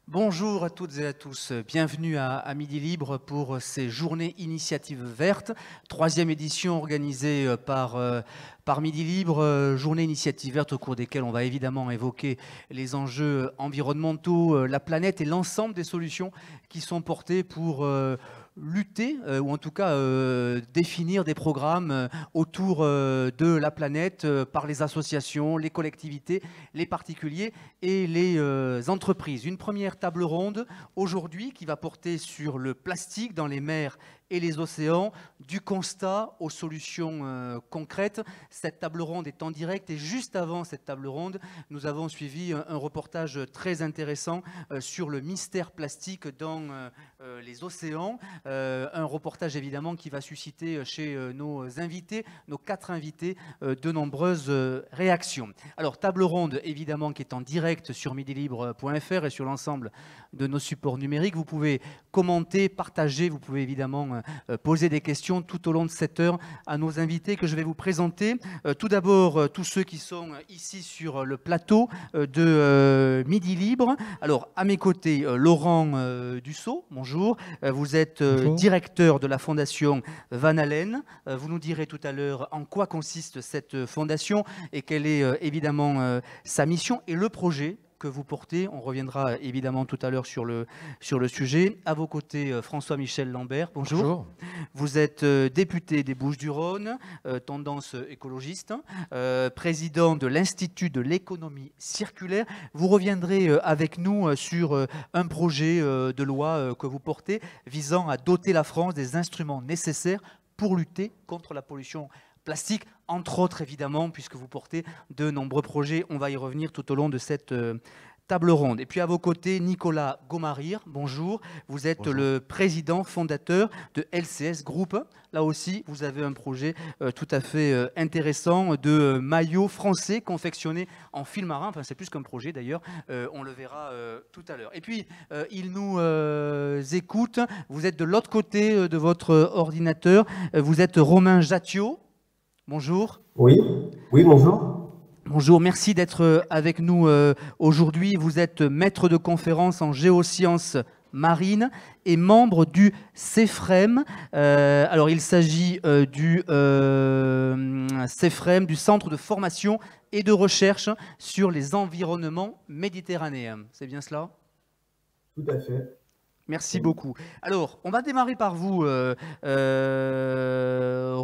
Bonjour à toutes et à tous, bienvenue à Midi Libre pour ces journées initiatives vertes, troisième édition organisée par Midi Libre, journée initiative verte au cours desquelles on va évidemment évoquer les enjeux environnementaux, la planète et l'ensemble des solutions qui sont portées pour lutter ou en tout cas définir des programmes autour de la planète par les associations, les collectivités, les particuliers et les entreprises. Une première table ronde aujourd'hui qui va porter sur le plastique dans les mers et les océans, du constat aux solutions concrètes. Cette table ronde est en direct et juste avant cette table ronde, nous avons suivi un reportage très intéressant sur le mystère plastique dans les océans. Un reportage évidemment qui va susciter chez nos invités, nos 4 invités, de nombreuses réactions. Alors table ronde évidemment qui est en direct sur midilibre.fr et sur l'ensemble de nos supports numériques. Vous pouvez commenter, partager, vous pouvez évidemment poser des questions tout au long de cette heure à nos invités que je vais vous présenter. Tout d'abord, tous ceux qui sont ici sur le plateau de Midi Libre. Alors, à mes côtés, Laurent Dussault, bonjour. Vous êtes directeur de la fondation Van Allen. Vous nous direz tout à l'heure en quoi consiste cette fondation et quelle est évidemment sa mission et le projet que vous portez. On reviendra évidemment tout à l'heure sur le sujet. À vos côtés, François-Michel Lambert, bonjour. Bonjour. Vous êtes député des Bouches-du-Rhône, tendance écologiste, président de l'Institut de l'économie circulaire. Vous reviendrez avec nous sur un projet de loi que vous portez visant à doter la France des instruments nécessaires pour lutter contre la pollution plastique, entre autres évidemment, puisque vous portez de nombreux projets. On va y revenir tout au long de cette table ronde. Et puis à vos côtés, Nicolas Gomarir, bonjour. Vous êtes le président fondateur de LCS Group. Là aussi, vous avez un projet tout à fait intéressant de maillots français confectionnés en fil marin. Enfin, c'est plus qu'un projet d'ailleurs. On le verra tout à l'heure. Et puis, il nous écoute. Vous êtes de l'autre côté de votre ordinateur. Vous êtes Romain Jattiot. Bonjour. Oui, bonjour. Bonjour, merci d'être avec nous aujourd'hui. Vous êtes maître de conférence en géosciences marines et membre du CEFREM. Alors, il s'agit du CEFREM, du Centre de formation et de recherche sur les environnements méditerranéens. C'est bien cela ? Tout à fait. Merci beaucoup. Alors, on va démarrer par vous,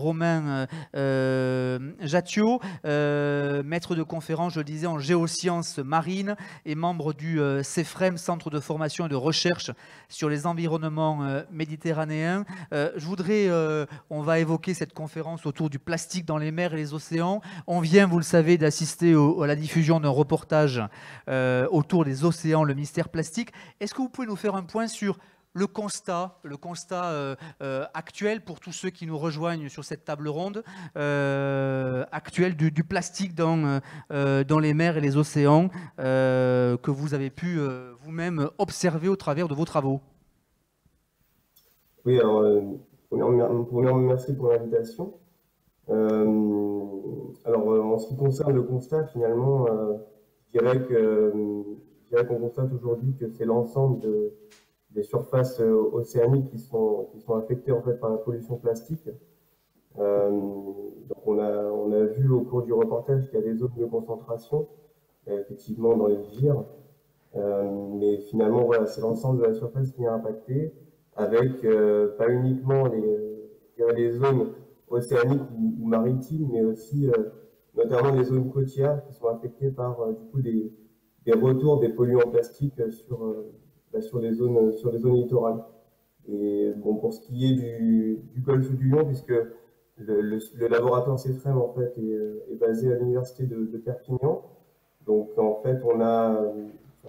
Romain Jattiot, maître de conférence, je le disais, en géosciences marines et membre du CEFREM, Centre de formation et de recherche sur les environnements méditerranéens. Je voudrais, on va évoquer cette conférence autour du plastique dans les mers et les océans. On vient, vous le savez, d'assister à la diffusion d'un reportage autour des océans, le mystère plastique. Est-ce que vous pouvez nous faire un point sur le constat actuel pour tous ceux qui nous rejoignent sur cette table ronde actuelle du plastique dans les mers et les océans que vous avez pu vous-même observer au travers de vos travaux? Oui, alors, premièrement, merci pour l'invitation. Alors, en ce qui concerne le constat, finalement, je dirais qu'on constate aujourd'hui que c'est l'ensemble des surfaces océaniques qui sont affectées en fait par la pollution plastique. Donc on a vu au cours du reportage qu'il y a des zones de concentration, effectivement dans les vires, mais finalement voilà, c'est l'ensemble de la surface qui est impactée, avec pas uniquement les zones océaniques ou maritimes, mais aussi notamment les zones côtières qui sont affectées par du coup des retours des polluants plastiques sur les zones littorales. Et bon, pour ce qui est du golfe du Lion, puisque le laboratoire CEFREM en fait est basé à l'université de Perpignan. Donc en fait,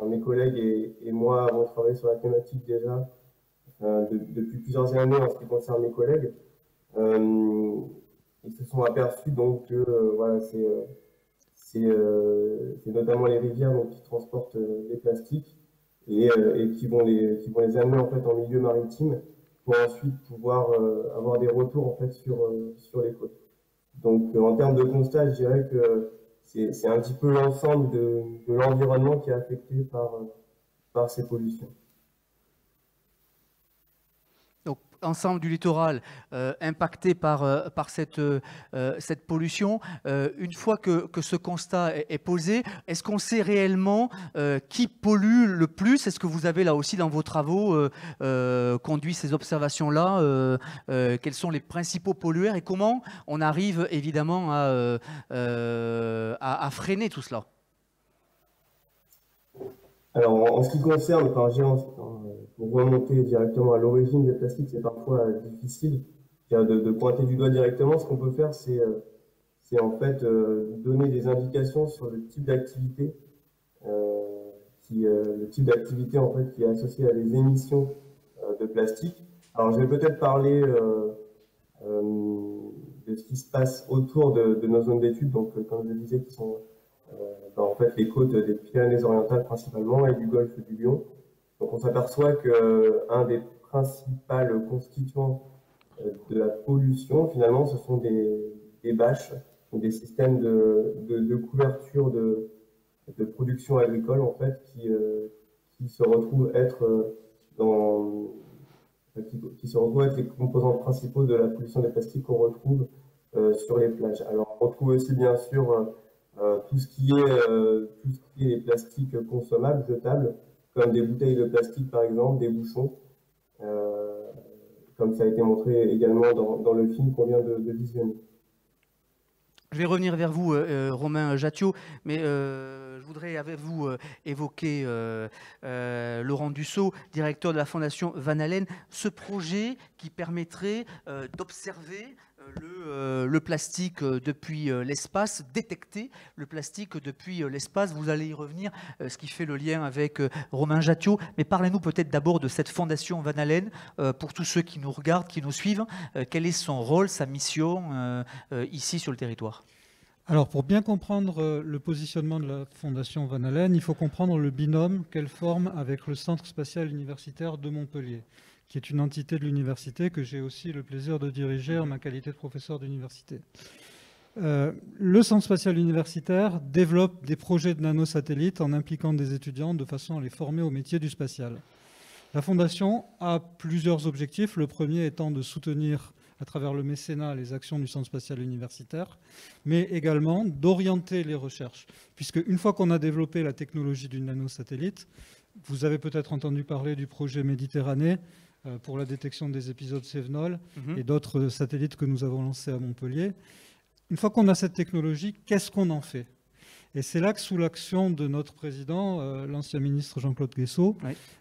mes collègues et moi avons travaillé sur la thématique déjà depuis plusieurs années en ce qui concerne mes collègues. Ils se sont aperçus donc que voilà, c'est notamment les rivières donc, qui transportent les plastiques et qui vont les amener en fait en milieu maritime pour ensuite pouvoir avoir des retours en fait sur les côtes. Donc en termes de constat, je dirais que c'est un petit peu l'ensemble de l'environnement qui est affecté par ces pollutions. Donc, ensemble du littoral impacté par cette pollution. Une fois que ce constat est posé, est-ce qu'on sait réellement qui pollue le plus? Est-ce que vous avez là aussi dans vos travaux conduit ces observations-là? Quels sont les principaux pollueurs et comment on arrive évidemment à freiner tout cela? Alors, en ce qui concerne, pour remonter directement à l'origine des plastiques, c'est parfois difficile de pointer du doigt directement. Ce qu'on peut faire, c'est en fait donner des indications sur le type d'activité, en fait qui est associé à des émissions de plastique. Alors, je vais peut-être parler de ce qui se passe autour de nos zones d'études, donc comme je disais, qui sont en fait les côtes des Pyrénées-Orientales principalement et du golfe du Lion. Donc on s'aperçoit qu'un des principaux constituants de la pollution, finalement, ce sont des bâches, des systèmes de couverture de production agricole, en fait, qui se retrouvent être qui se retrouvent être les composants principaux de la pollution des plastiques qu'on retrouve sur les plages. Alors on retrouve aussi bien sûr tout ce qui est les plastiques consommables, jetables, comme des bouteilles de plastique par exemple, des bouchons, comme ça a été montré également dans le film qu'on vient de visionner. Je vais revenir vers vous, Romain Jattiot, mais je voudrais avec vous évoquer Laurent Dussault, directeur de la Fondation Van Allen, ce projet qui permettrait d'observer le plastique depuis l'espace, détecter le plastique depuis l'espace. Vous allez y revenir, ce qui fait le lien avec Romain Jattiot. Mais parlez-nous peut-être d'abord de cette Fondation Van Allen, pour tous ceux qui nous regardent, qui nous suivent. Quel est son rôle, sa mission ici sur le territoire? Alors, pour bien comprendre le positionnement de la Fondation Van Allen, il faut comprendre le binôme qu'elle forme avec le Centre spatial universitaire de Montpellier, qui est une entité de l'université que j'ai aussi le plaisir de diriger en ma qualité de professeur d'université. Le Centre spatial universitaire développe des projets de nanosatellites en impliquant des étudiants de façon à les former au métier du spatial. La Fondation a plusieurs objectifs, le premier étant de soutenir à travers le mécénat les actions du Centre spatial universitaire, mais également d'orienter les recherches. Puisque une fois qu'on a développé la technologie du nanosatellite, vous avez peut-être entendu parler du projet Méditerranée pour la détection des épisodes Cévenol et d'autres satellites que nous avons lancés à Montpellier. Une fois qu'on a cette technologie, qu'est-ce qu'on en fait? Et c'est là que, sous l'action de notre président, l'ancien ministre Jean-Claude Guessot,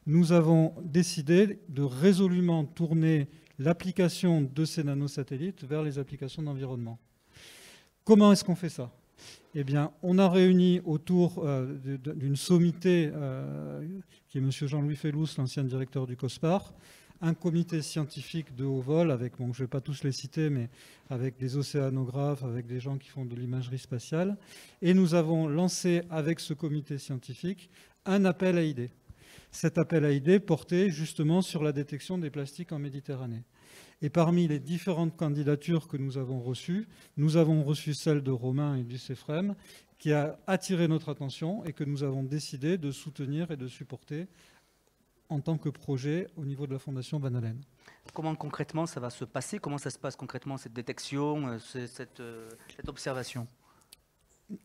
nous avons décidé de résolument tourner l'application de ces nanosatellites vers les applications d'environnement. Comment est-ce qu'on fait ça? Eh bien, on a réuni autour d'une sommité qui est M. Jean-Louis Fellous, l'ancien directeur du COSPAR, un comité scientifique de haut vol, avec, bon, je ne vais pas tous les citer, mais avec des océanographes, avec des gens qui font de l'imagerie spatiale. Et nous avons lancé avec ce comité scientifique un appel à idées. Cet appel à idées portait justement sur la détection des plastiques en Méditerranée. Et parmi les différentes candidatures que nous avons reçues celle de Romain et du CEFREM, qui a attiré notre attention et que nous avons décidé de soutenir et de supporter en tant que projet au niveau de la Fondation Van Allen. Comment concrètement ça va se passer? Comment ça se passe concrètement, cette détection, cette observation?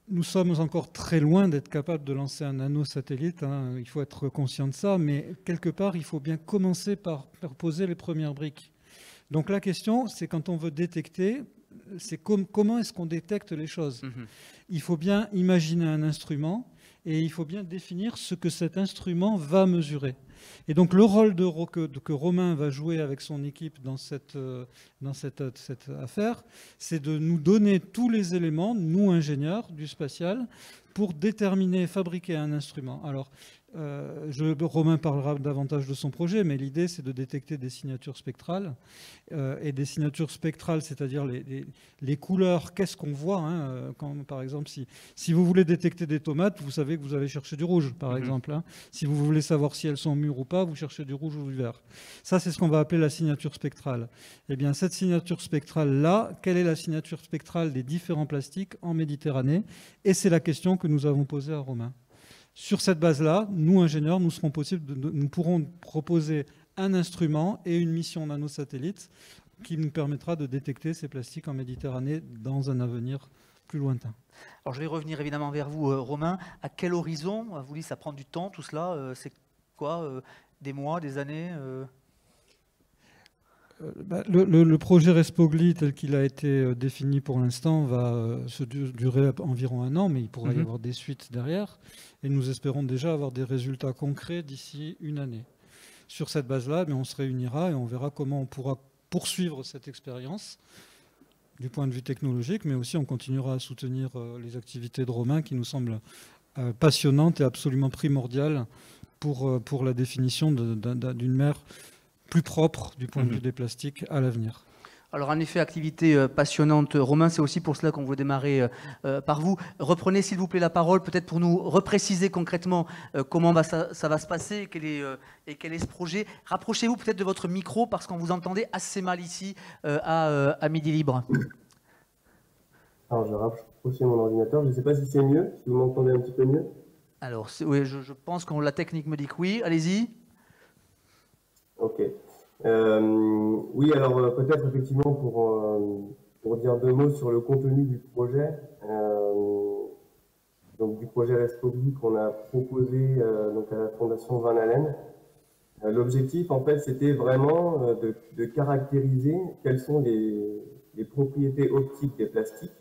Nous sommes encore très loin d'être capables de lancer un nanosatellite, hein. Il faut être conscient de ça, mais quelque part, il faut bien commencer par poser les premières briques. Donc la question, c'est quand on veut détecter, c'est comment est-ce qu'on détecte les choses? Il faut bien imaginer un instrument et il faut bien définir ce que cet instrument va mesurer. Et donc le rôle que Romain va jouer avec son équipe dans cette affaire, c'est de nous donner tous les éléments, nous ingénieurs du spatial, pour déterminer et fabriquer un instrument. Alors, Romain parlera davantage de son projet, mais l'idée, c'est de détecter des signatures spectrales. Et des signatures spectrales, c'est-à-dire les couleurs, qu'est-ce qu'on voit, hein, quand, par exemple, si vous voulez détecter des tomates, vous savez que vous allez chercher du rouge, par exemple. Hein. Si vous voulez savoir si elles sont mûres ou pas, vous cherchez du rouge ou du vert. Ça, c'est ce qu'on va appeler la signature spectrale. Eh bien, cette signature spectrale-là, quelle est la signature spectrale des différents plastiques en Méditerranée? Et c'est la question que nous avons posée à Romain. Sur cette base-là, nous, ingénieurs, nous pourrons proposer un instrument et une mission nanosatellite qui nous permettra de détecter ces plastiques en Méditerranée dans un avenir plus lointain. Alors je vais revenir évidemment vers vous, Romain. À quel horizon? Vous dites ça prend du temps, tout cela. C'est quoi? Des mois, des années? Le projet Respogli, tel qu'il a été défini pour l'instant, va durer environ 1 an, mais il pourra y avoir des suites derrière. Et nous espérons déjà avoir des résultats concrets d'ici 1 année. Sur cette base-là, on se réunira et on verra comment on pourra poursuivre cette expérience du point de vue technologique, mais aussi on continuera à soutenir les activités de Romain qui nous semblent passionnantes et absolument primordiales pour la définition d'une mer plus propre du point de vue des plastiques à l'avenir. Alors en effet, activité passionnante. Romain, c'est aussi pour cela qu'on veut démarrer par vous. Reprenez s'il vous plaît la parole, peut-être pour nous repréciser concrètement comment ça va se passer et quel est ce projet. Rapprochez-vous peut-être de votre micro parce qu'on vous entendait assez mal ici à Midi Libre. Alors je vais rapprocher mon ordinateur, je ne sais pas si c'est mieux, si vous m'entendez un petit peu mieux. Alors oui, je pense que la technique me dit que oui, allez-y. Ok. Oui, alors peut-être effectivement pour dire 2 mots sur le contenu du projet, donc du projet Respogli qu'on a proposé donc à la Fondation Van Allen. L'objectif en fait c'était vraiment de caractériser quelles sont les propriétés optiques des plastiques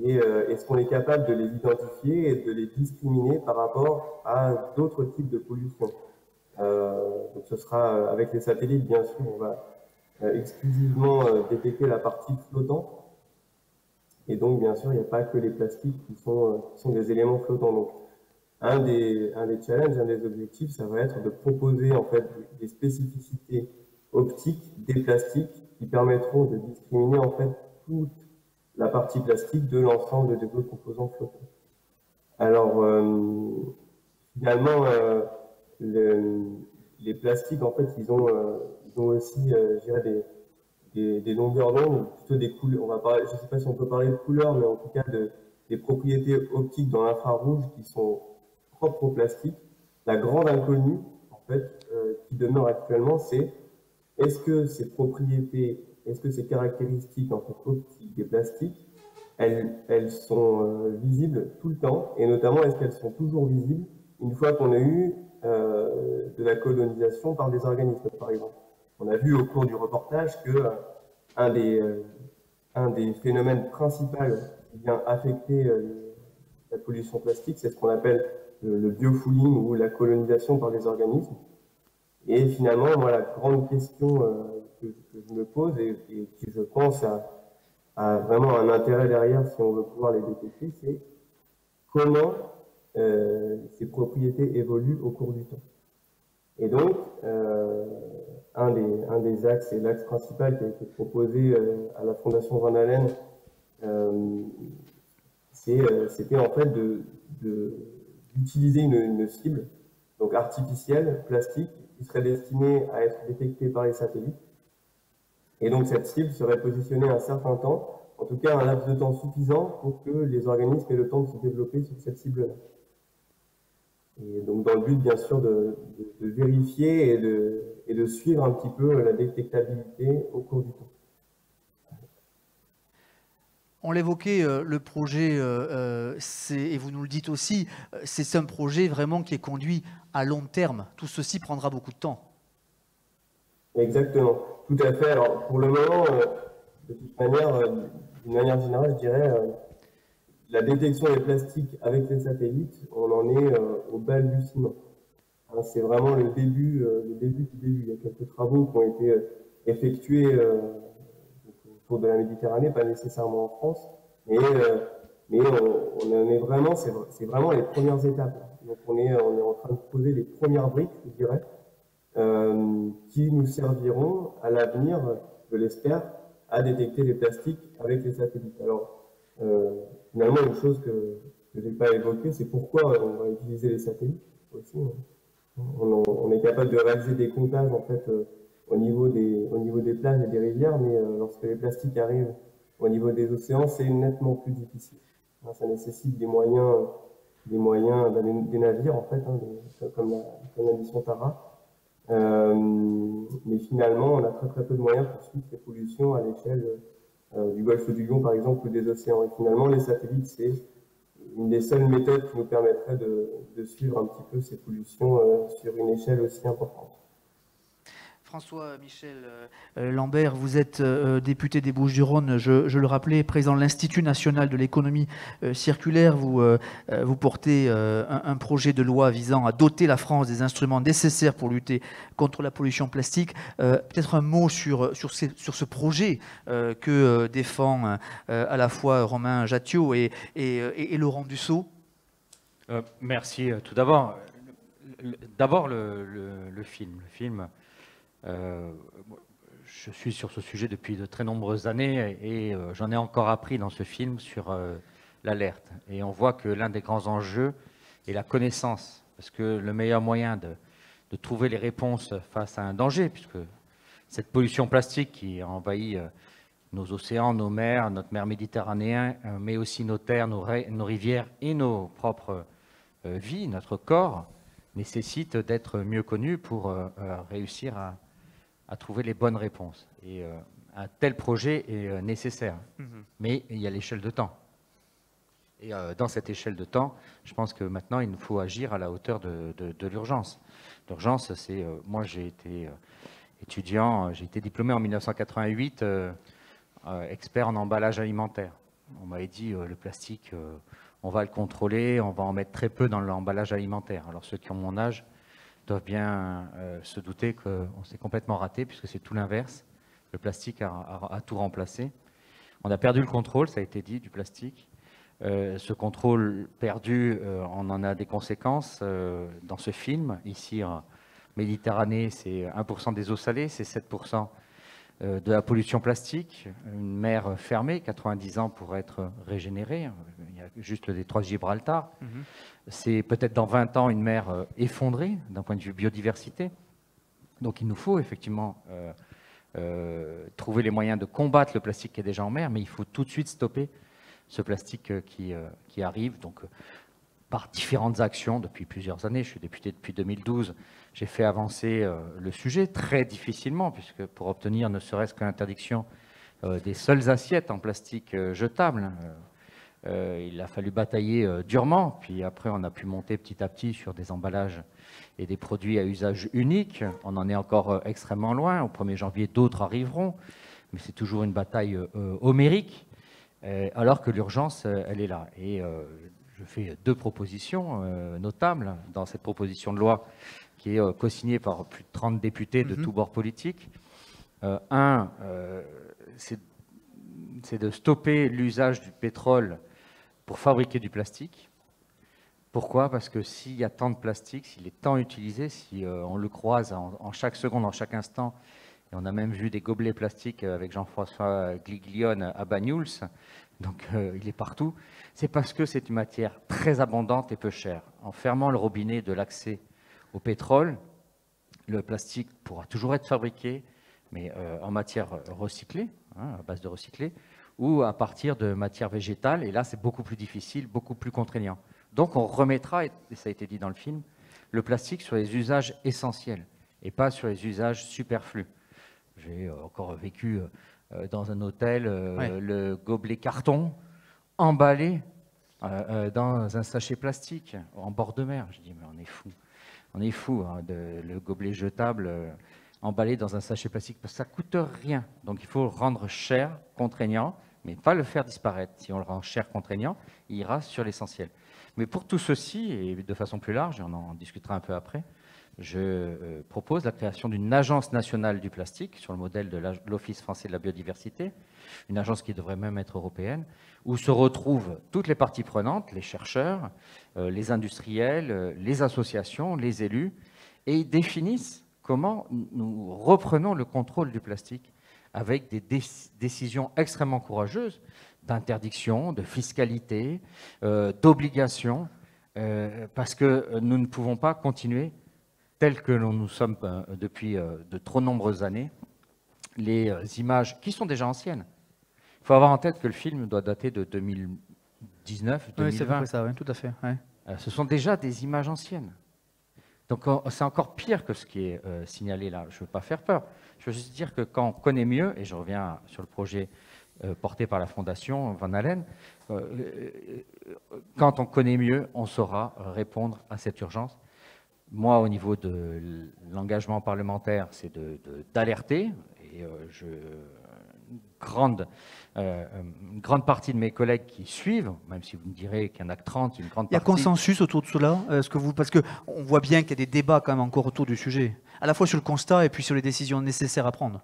et est-ce qu'on est capable de les identifier et de les discriminer par rapport à d'autres types de pollution. Donc ce sera avec les satellites, bien sûr, on va exclusivement détecter la partie flottante. Et donc, bien sûr, il n'y a pas que les plastiques qui sont des éléments flottants. Donc, un des challenges, un des objectifs, ça va être de proposer en fait des spécificités optiques des plastiques qui permettront de discriminer en fait toute la partie plastique de l'ensemble des autres composants flottants. Alors, finalement, les plastiques, en fait, ils ont aussi, je dirais, des longueurs d'onde, plutôt des couleurs. On va parler, je ne sais pas si on peut parler de couleurs, mais en tout cas des propriétés optiques dans l'infrarouge qui sont propres au plastique. La grande inconnue, en fait, qui demeure actuellement, c'est est-ce que ces propriétés, est-ce que ces caractéristiques en fait, optiques des plastiques, elles sont visibles tout le temps, et notamment est-ce qu'elles sont toujours visibles une fois qu'on a eu de la colonisation par des organismes, par exemple. On a vu au cours du reportage que un des phénomènes principaux qui vient affecter la pollution plastique, c'est ce qu'on appelle le biofouling ou la colonisation par des organismes. Et finalement, moi, la grande question que je me pose et qui, je pense, a vraiment un intérêt derrière si on veut pouvoir les détecter, c'est comment ces propriétés évoluent au cours du temps. Et donc, un des axes, et l'axe principal qui a été proposé à la Fondation Van Allen, c'était en fait d'utiliser une cible, donc artificielle, plastique, qui serait destinée à être détectée par les satellites. Et donc cette cible serait positionnée à un certain temps, en tout cas un laps de temps suffisant pour que les organismes aient le temps de se développer sur cette cible-là. Et donc dans le but, bien sûr, de vérifier et de suivre un petit peu la détectabilité au cours du temps. On l'évoquait, le projet, et vous nous le dites aussi, c'est un projet vraiment qui est conduit à long terme. Tout ceci prendra beaucoup de temps. Exactement, tout à fait. Alors pour le moment, de toute manière, d'une manière générale, je dirais, la détection des plastiques avec les satellites, on en est au balbutiement. Hein, c'est vraiment le début du début. Il y a quelques travaux qui ont été effectués autour de la Méditerranée, pas nécessairement en France, mais on en est vraiment, c'est vraiment les premières étapes. Donc on est en train de poser les premières briques, je dirais, qui nous serviront à l'avenir, je l'espère, à détecter les plastiques avec les satellites. Alors, finalement, une chose que je n'ai pas évoquée, c'est pourquoi on va utiliser les satellites aussi. On est capable de réaliser des comptages en fait au niveau des plages et des rivières, mais lorsque les plastiques arrivent au niveau des océans, c'est nettement plus difficile. Ça nécessite des moyens des moyens, des navires en fait, hein, comme la mission Tara. Mais finalement, on a très peu de moyens pour suivre ces pollutions à l'échelle du golfe du Lion, par exemple, ou des océans. Et finalement, les satellites, c'est une des seules méthodes qui nous permettrait de suivre un petit peu ces pollutions sur une échelle aussi importante. François-Michel Lambert, vous êtes député des Bouches-du-Rhône, je le rappelais, président de l'Institut national de l'économie circulaire. Vous portez un projet de loi visant à doter la France des instruments nécessaires pour lutter contre la pollution plastique. Peut-être un mot sur ce projet que défend à la fois Romain Jattiot et Laurent Dussault. Merci. Tout d'abord, le film. Je suis sur ce sujet depuis de très nombreuses années et j'en ai encore appris dans ce film sur l'alerte. Et on voit que l'un des grands enjeux est la connaissance, parce que le meilleur moyen de trouver les réponses face à un danger, puisque cette pollution plastique qui envahit nos océans, nos mers, notre mer Méditerranéenne, mais aussi nos terres, nos rivières et nos propres vies, notre corps, nécessite d'être mieux connu pour réussir à trouver les bonnes réponses. Et un tel projet est nécessaire. Mais il y a l'échelle de temps. Et dans cette échelle de temps, je pense que maintenant, il nous faut agir à la hauteur de l'urgence. L'urgence, c'est... moi, j'ai été étudiant, j'ai été diplômé en 1988, expert en emballage alimentaire. On m'avait dit, le plastique, on va le contrôler, on va en mettre très peu dans l'emballage alimentaire. Alors, ceux qui ont mon âge doivent bien se douter qu'on s'est complètement raté, puisque c'est tout l'inverse. Le plastique a tout remplacé. On a perdu le contrôle, ça a été dit, du plastique. Ce contrôle perdu, on en a des conséquences dans ce film. Ici, en Méditerranée, c'est 1% des eaux salées, c'est 7% de la pollution plastique. Une mer fermée, 90 ans pour être régénérée. Il y a juste le détroit de Gibraltar. C'est peut-être dans 20 ans une mer effondrée d'un point de vue biodiversité. Donc il nous faut effectivement trouver les moyens de combattre le plastique qui est déjà en mer, mais il faut tout de suite stopper ce plastique qui arrive. Donc, par différentes actions depuis plusieurs années, je suis député depuis 2012, j'ai fait avancer le sujet très difficilement, puisque pour obtenir ne serait-ce que l'interdiction des seules assiettes en plastique jetables, il a fallu batailler durement, puis après on a pu monter petit à petit sur des emballages et des produits à usage unique. On en est encore extrêmement loin. Au 1er janvier, d'autres arriveront, mais c'est toujours une bataille homérique, alors que l'urgence, elle est là. Et je fais 2 propositions notables dans cette proposition de loi qui est co-signée par plus de 30 députés de tous bords politiques. C'est de stopper l'usage du pétrole pour fabriquer du plastique. Pourquoi? Parce que s'il y a tant de plastique, s'il est tant utilisé, si on le croise en chaque seconde, en chaque instant, et on a même vu des gobelets plastiques avec Jean-François Gliglione à Banyuls, donc il est partout, c'est parce que c'est une matière très abondante et peu chère. En fermant le robinet de l'accès au pétrole, le plastique pourra toujours être fabriqué, mais en matière recyclée, à base de recyclé, ou à partir de matières végétales, et là c'est beaucoup plus difficile, beaucoup plus contraignant. Donc on remettra, et ça a été dit dans le film, le plastique sur les usages essentiels, et pas sur les usages superflus. J'ai encore vécu dans un hôtel le gobelet carton emballé dans un sachet plastique en bord de mer. Je dis mais on est fou hein, le gobelet jetable emballé dans un sachet plastique parce que ça coûte rien. Donc il faut le rendre cher, contraignant, mais pas le faire disparaître. Si on le rend cher, contraignant, il ira sur l'essentiel. Mais pour tout ceci, et de façon plus large, et on en discutera un peu après, je propose la création d'une agence nationale du plastique sur le modèle de l'Office français de la biodiversité, une agence qui devrait même être européenne, où se retrouvent toutes les parties prenantes, les chercheurs, les industriels, les associations, les élus, et ils définissent comment nous reprenons le contrôle du plastique avec des décisions extrêmement courageuses d'interdiction, de fiscalité, d'obligation, parce que nous ne pouvons pas continuer tel que nous sommes depuis de trop nombreuses années, les images qui sont déjà anciennes. Il faut avoir en tête que le film doit dater de 2019, 2020. Oui, c'est vrai ça, oui, tout à fait. Ouais. ce sont déjà des images anciennes. Donc c'est encore pire que ce qui est signalé là. Je ne veux pas faire peur. Je veux juste dire que quand on connaît mieux, et je reviens sur le projet porté par la Fondation Van Allen, quand on connaît mieux, on saura répondre à cette urgence. Moi, au niveau de l'engagement parlementaire, c'est d'alerter. Et une grande partie de mes collègues qui suivent, même si vous me direz qu'il y en a que 30, une grande partie... Il y a consensus autour de cela parce qu'on voit bien qu'il y a des débats quand même encore autour du sujet, à la fois sur le constat et puis sur les décisions nécessaires à prendre.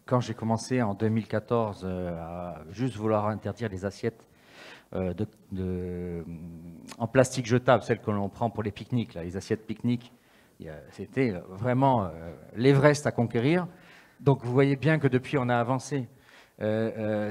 Quand j'ai commencé en 2014 à juste vouloir interdire les assiettes en plastique jetable, celles que l'on prend pour les pique-niques, les assiettes pique-niques, c'était vraiment l'Everest à conquérir. Donc vous voyez bien que depuis on a avancé.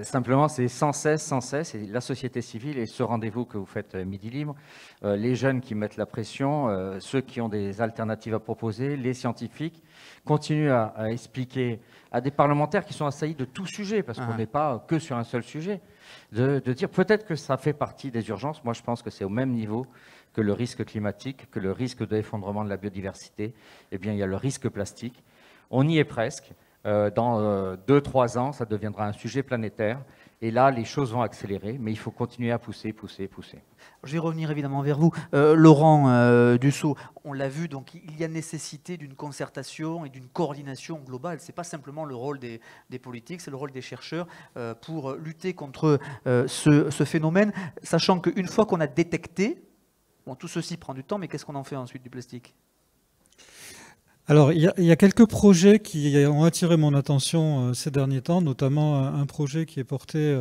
Simplement c'est sans cesse, et la société civile et ce rendez-vous que vous faites Midi Libre, les jeunes qui mettent la pression, ceux qui ont des alternatives à proposer, les scientifiques, continuent à expliquer à des parlementaires qui sont assaillis de tout sujet, parce qu'on n'est pas que sur un seul sujet, de dire peut-être que ça fait partie des urgences. Moi je pense que c'est au même niveau que le risque climatique, que le risque d'effondrement de la biodiversité. Eh bien il y a le risque plastique, on y est presque. Dans 2-3 ans, ça deviendra un sujet planétaire. Et là, les choses vont accélérer, mais il faut continuer à pousser. Je vais revenir évidemment vers vous. Laurent Dussault, on l'a vu, donc il y a nécessité d'une concertation et d'une coordination globale. Ce n'est pas simplement le rôle des politiques, c'est le rôle des chercheurs pour lutter contre ce phénomène, sachant qu'une fois qu'on a détecté, bon, tout ceci prend du temps, mais qu'est-ce qu'on en fait ensuite du plastique ? Alors, il y a quelques projets qui ont attiré mon attention ces derniers temps, notamment un projet qui est porté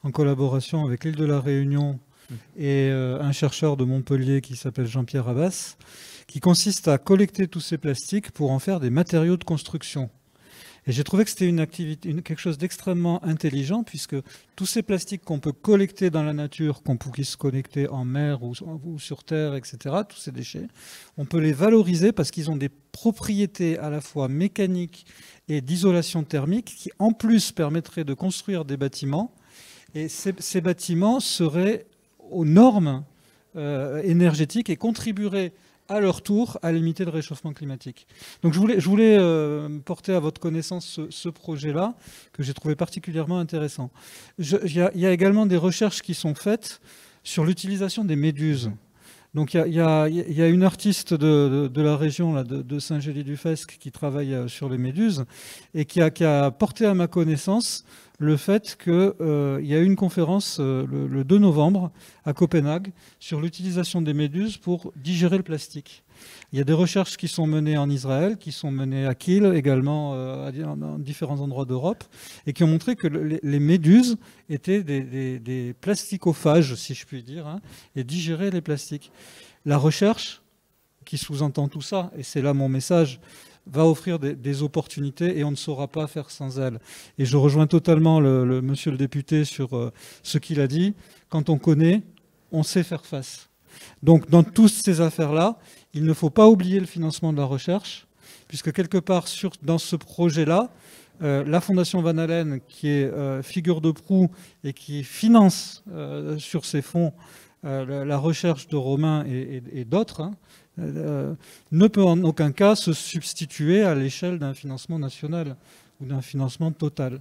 en collaboration avec l'île de la Réunion et un chercheur de Montpellier qui s'appelle Jean-Pierre Abbas, qui consiste à collecter tous ces plastiques pour en faire des matériaux de construction. Et j'ai trouvé que c'était quelque chose d'extrêmement intelligent, puisque tous ces plastiques qu'on peut collecter dans la nature, qu'on puisse collecter en mer ou sur terre, etc., tous ces déchets, on peut les valoriser parce qu'ils ont des propriétés à la fois mécaniques et d'isolation thermique qui, en plus, permettraient de construire des bâtiments. Et ces bâtiments seraient aux normes énergétiques et contribueraient à leur tour à limiter le réchauffement climatique. Donc je voulais porter à votre connaissance ce projet-là, que j'ai trouvé particulièrement intéressant. Il y a également des recherches qui sont faites sur l'utilisation des méduses. Donc il y a une artiste de la région là, de Saint-Gély-du-Fesque qui travaille sur les méduses et qui a porté à ma connaissance le fait qu'il y a eu une conférence le 2 novembre à Copenhague sur l'utilisation des méduses pour digérer le plastique. Il y a des recherches qui sont menées en Israël, qui sont menées à Kiel également, dans différents endroits d'Europe, et qui ont montré que les méduses étaient des plasticophages, si je puis dire, hein, et digéraient les plastiques. La recherche, qui sous-entend tout ça, et c'est là mon message, va offrir des opportunités et on ne saura pas faire sans elle. Et je rejoins totalement monsieur le député sur ce qu'il a dit. Quand on connaît, on sait faire face. Donc dans toutes ces affaires-là, il ne faut pas oublier le financement de la recherche, puisque quelque part dans ce projet-là, la Fondation Van Allen, qui est figure de proue et qui finance sur ses fonds la recherche de Romain et d'autres, hein, ne peut en aucun cas se substituer à l'échelle d'un financement national ou d'un financement total.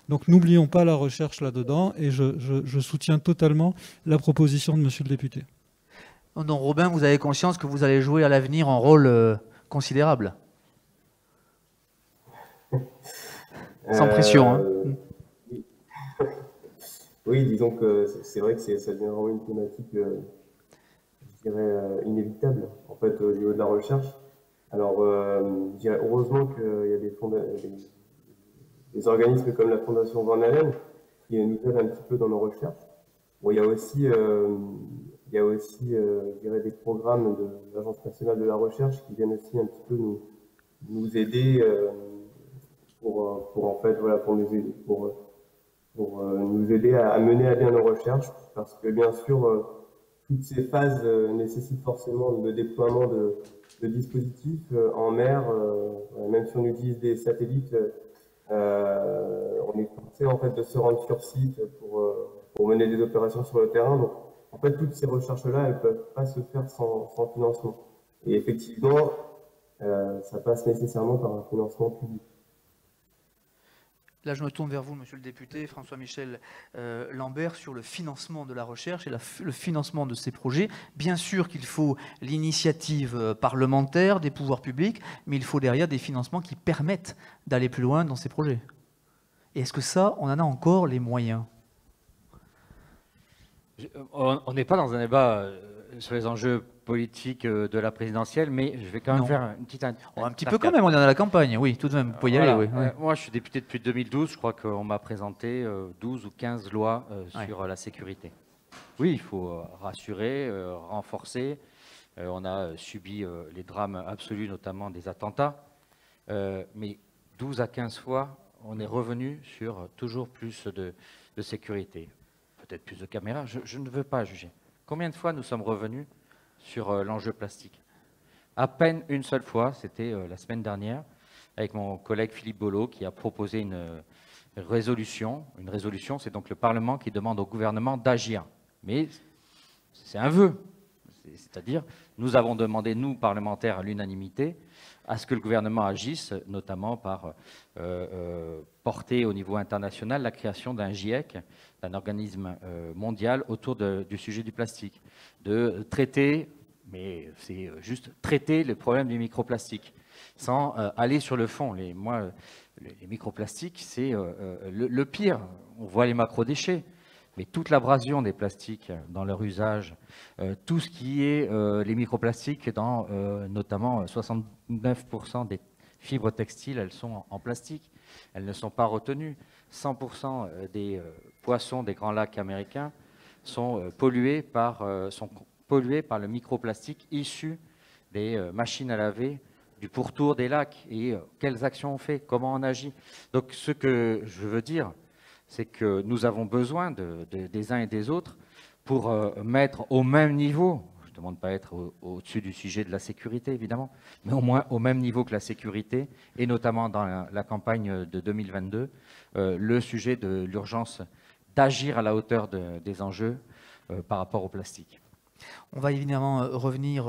Donc n'oublions pas la recherche là-dedans et je soutiens totalement la proposition de monsieur le député. Donc Robin, vous avez conscience que vous allez jouer à l'avenir un rôle considérable. Sans pression. Hein. Oui, disons que c'est vrai que ça devient vraiment une thématique, je dirais, inévitable, en fait, au niveau de la recherche. Alors, je dirais heureusement qu'il y a des organismes comme la Fondation Van Allen qui nous aident un petit peu dans nos recherches. Bon, il y a aussi, je dirais, des programmes de l'Agence nationale de la recherche qui viennent aussi un petit peu nous aider pour en fait, voilà, pour nous aider à mener à bien nos recherches, parce que bien sûr, toutes ces phases nécessitent forcément le déploiement de dispositifs en mer. Même si on utilise des satellites, on est forcé en fait de se rendre sur site pour mener des opérations sur le terrain. Donc En fait, toutes ces recherches-là, elles ne peuvent pas se faire sans financement. Et effectivement, ça passe nécessairement par un financement public. Là, je me tourne vers vous, monsieur le député, François-Michel Lambert, sur le financement de la recherche et le financement de ces projets. Bien sûr qu'il faut l'initiative parlementaire des pouvoirs publics, mais il faut derrière des financements qui permettent d'aller plus loin dans ces projets. Et est-ce que ça, on en a encore les moyens? On n'est pas dans un débat sur les enjeux politiques de la présidentielle, mais je vais quand même faire une petite... un petit peu quand même, on est dans la campagne, oui, tout de même, vous pouvez y aller. Oui. Moi, je suis député depuis 2012, je crois qu'on m'a présenté 12 ou 15 lois sur la sécurité. Oui, il faut rassurer, renforcer. On a subi les drames absolus, notamment des attentats, mais 12 à 15 fois, on est revenu sur toujours plus de sécurité. Peut-être plus de caméras, je ne veux pas juger. Combien de fois nous sommes revenus sur l'enjeu plastique? À peine une seule fois, c'était la semaine dernière, avec mon collègue Philippe Bollot, qui a proposé une résolution. Une résolution, c'est donc le Parlement qui demande au gouvernement d'agir. Mais c'est un vœu. C'est-à-dire, nous avons demandé, nous, parlementaires, à l'unanimité, à ce que le gouvernement agisse, notamment par porter au niveau international la création d'un GIEC, d'un organisme mondial autour du sujet du plastique, de traiter, mais c'est juste traiter le problème du microplastique, sans aller sur le fond. Les microplastiques, c'est le pire. On voit les macrodéchets. Mais toute l'abrasion des plastiques dans leur usage, tout ce qui est les microplastiques, dans notamment 69% des fibres textiles, elles sont en plastique. Elles ne sont pas retenues. 100% des poissons des grands lacs américains sont pollués par le microplastique issu des machines à laver, du pourtour des lacs. Et quelles actions on fait? Comment on agit? Donc ce que je veux dire, c'est que nous avons besoin des uns et des autres pour mettre au même niveau, je ne demande pas être au-dessus du sujet de la sécurité évidemment, mais au moins au même niveau que la sécurité, et notamment dans la campagne de 2022, le sujet de l'urgence d'agir à la hauteur des enjeux par rapport au plastique. On va évidemment revenir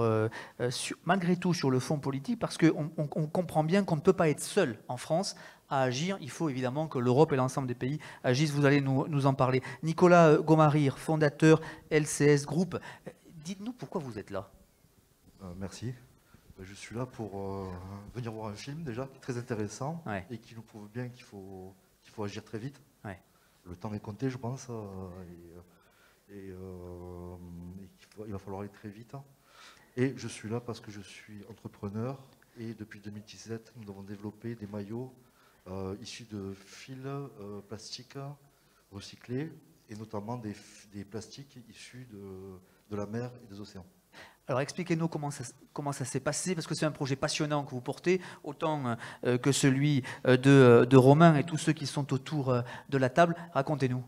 malgré tout sur le fond politique, parce qu'on comprend bien qu'on ne peut pas être seul en France à agir. Il faut évidemment que l'Europe et l'ensemble des pays agissent. Vous allez nous en parler. Nicolas Gomarir, fondateur LCS Group. Dites-nous pourquoi vous êtes là. Merci. Je suis là pour venir voir un film déjà très intéressant et qui nous prouve bien qu'il faut agir très vite. Ouais. Le temps est compté, je pense. Il va falloir aller très vite. Et je suis là parce que je suis entrepreneur et depuis 2017, nous avons développé des maillots issus de fils plastiques recyclés et notamment des plastiques issus de la mer et des océans. Alors expliquez-nous comment ça s'est passé, parce que c'est un projet passionnant que vous portez, autant que celui de Romain et tous ceux qui sont autour de la table. Racontez-nous.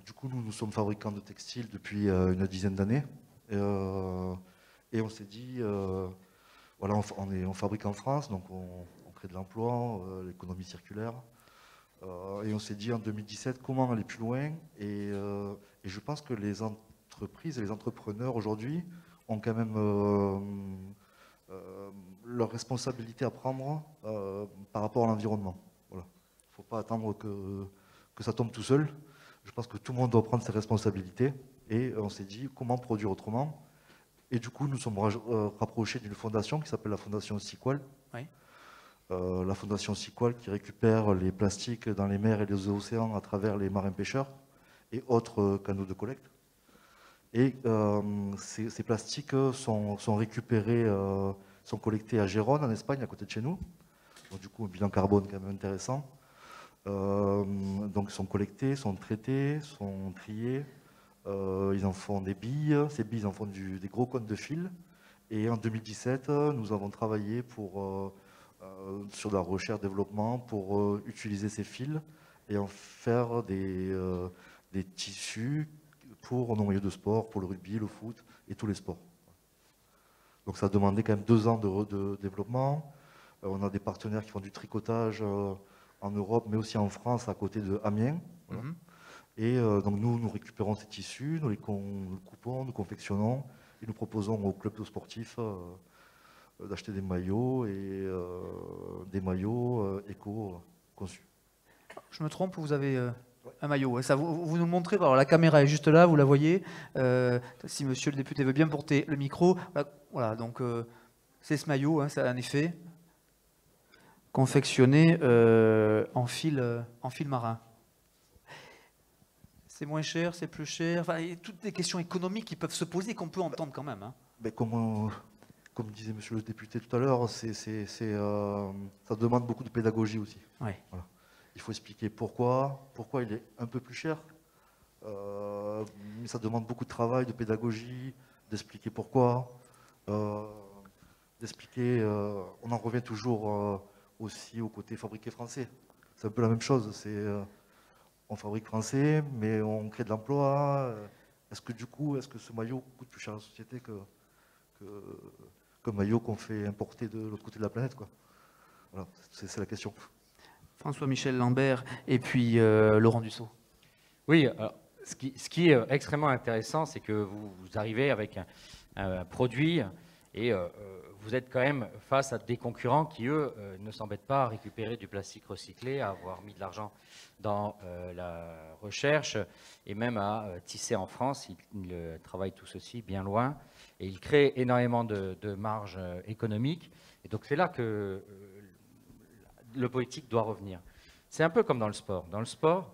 Du coup, nous sommes fabricants de textiles depuis une dizaine d'années. Et on s'est dit, voilà, on fabrique en France, donc on crée de l'emploi, l'économie circulaire. Et on s'est dit en 2017, comment aller plus loin et je pense que les entreprises et les entrepreneurs aujourd'hui ont quand même leur responsabilité à prendre par rapport à l'environnement. Voilà. Il ne faut pas attendre que ça tombe tout seul. Je pense que tout le monde doit prendre ses responsabilités et on s'est dit comment produire autrement. Et du coup, nous sommes rapprochés d'une fondation qui s'appelle la Fondation Sequal. Oui. La Fondation Sequal qui récupère les plastiques dans les mers et les océans à travers les marins pêcheurs et autres canaux de collecte. Et ces plastiques sont récupérés, sont collectés à Gérone, en Espagne, à côté de chez nous. Donc, du coup, un bilan carbone quand même intéressant. Donc ils sont collectés, sont traités, sont triés, ils en font des billes, ces billes en font des gros cônes de fil. Et en 2017, nous avons travaillé sur de la recherche-développement pour utiliser ces fils et en faire des tissus pour nos maillots de sport, pour le rugby, le foot et tous les sports. Donc ça a demandé quand même 2 ans de développement. On a des partenaires qui font du tricotage en Europe, mais aussi en France, à côté de Amiens. Voilà. Et donc nous récupérons ces tissus, nous les coupons, nous confectionnons et nous proposons aux clubs sportifs d'acheter des maillots et des maillots éco-conçus. Je me trompe, vous avez un maillot. Ça, vous nous le montrez. Alors, la caméra est juste là, vous la voyez. Si monsieur le député veut bien porter le micro. Voilà, donc c'est ce maillot, hein, ça, en effet, confectionné en fil marin. C'est moins cher, c'est plus cher. Enfin, il y a toutes des questions économiques qui peuvent se poser et qu'on peut entendre quand même. Hein. Mais comme disait monsieur le député tout à l'heure, ça demande beaucoup de pédagogie aussi. Ouais. Voilà. Il faut expliquer pourquoi il est un peu plus cher. Mais ça demande beaucoup de travail, de pédagogie, d'expliquer pourquoi. D'expliquer, on en revient toujours aussi au côté fabriqué français. C'est un peu la même chose. On fabrique français, mais on crée de l'emploi. Est-ce que ce maillot coûte plus cher à la société qu'un maillot qu'on fait importer de l'autre côté de la planète, quoi. Voilà, c'est la question. François-Michel Lambert et puis Laurent Dussault. Oui, alors, ce qui est extrêmement intéressant, c'est que vous arrivez avec un produit et vous êtes quand même face à des concurrents qui, eux, ne s'embêtent pas à récupérer du plastique recyclé, à avoir mis de l'argent dans la recherche et même à tisser en France. Ils travaillent tous aussi bien loin et ils créent énormément de marge économique. Et donc c'est là que le politique doit revenir. C'est un peu comme dans le sport. Dans le sport,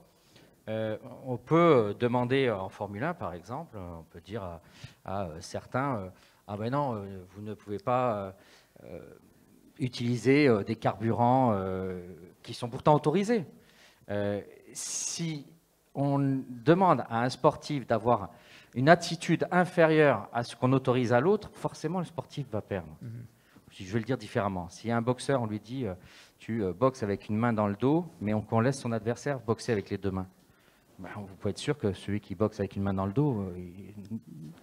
on peut demander en Formule 1, par exemple, on peut dire à certains ah ben non, vous ne pouvez pas utiliser des carburants qui sont pourtant autorisés. Si on demande à un sportif d'avoir une attitude inférieure à ce qu'on autorise à l'autre, forcément le sportif va perdre. Je vais le dire différemment. Si un boxeur, on lui dit tu boxes avec une main dans le dos, mais qu'on laisse son adversaire boxer avec les deux mains. Ben, vous pouvez être sûr que celui qui boxe avec une main dans le dos,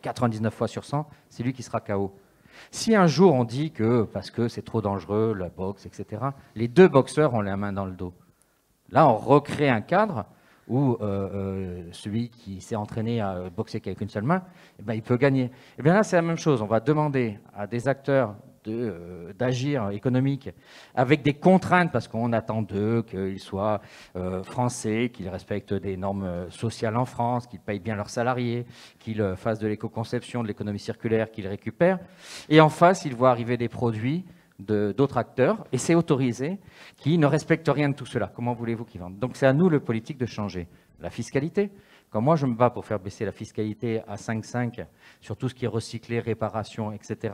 99 fois sur 100, c'est lui qui sera KO. Si un jour on dit que, parce que c'est trop dangereux, la boxe, etc., les deux boxeurs ont la main dans le dos, là on recrée un cadre où celui qui s'est entraîné à boxer qu'avec une seule main, eh ben, il peut gagner. Et bien là c'est la même chose, on va demander à des acteurs d'agir économique avec des contraintes parce qu'on attend d'eux qu'ils soient français, qu'ils respectent des normes sociales en France, qu'ils payent bien leurs salariés, qu'ils fassent de l'éco-conception, de l'économie circulaire, qu'ils récupèrent. Et en face, ils voient arriver des produits d'autres acteurs, et c'est autorisé, qui ne respectent rien de tout cela. Comment voulez-vous qu'ils vendent? Donc c'est à nous, le politique, de changer la fiscalité. Quand moi je me bats pour faire baisser la fiscalité à 5,5 sur tout ce qui est recyclé, réparation, etc.,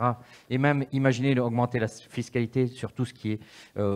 et même imaginer augmenter la fiscalité sur tout ce qui est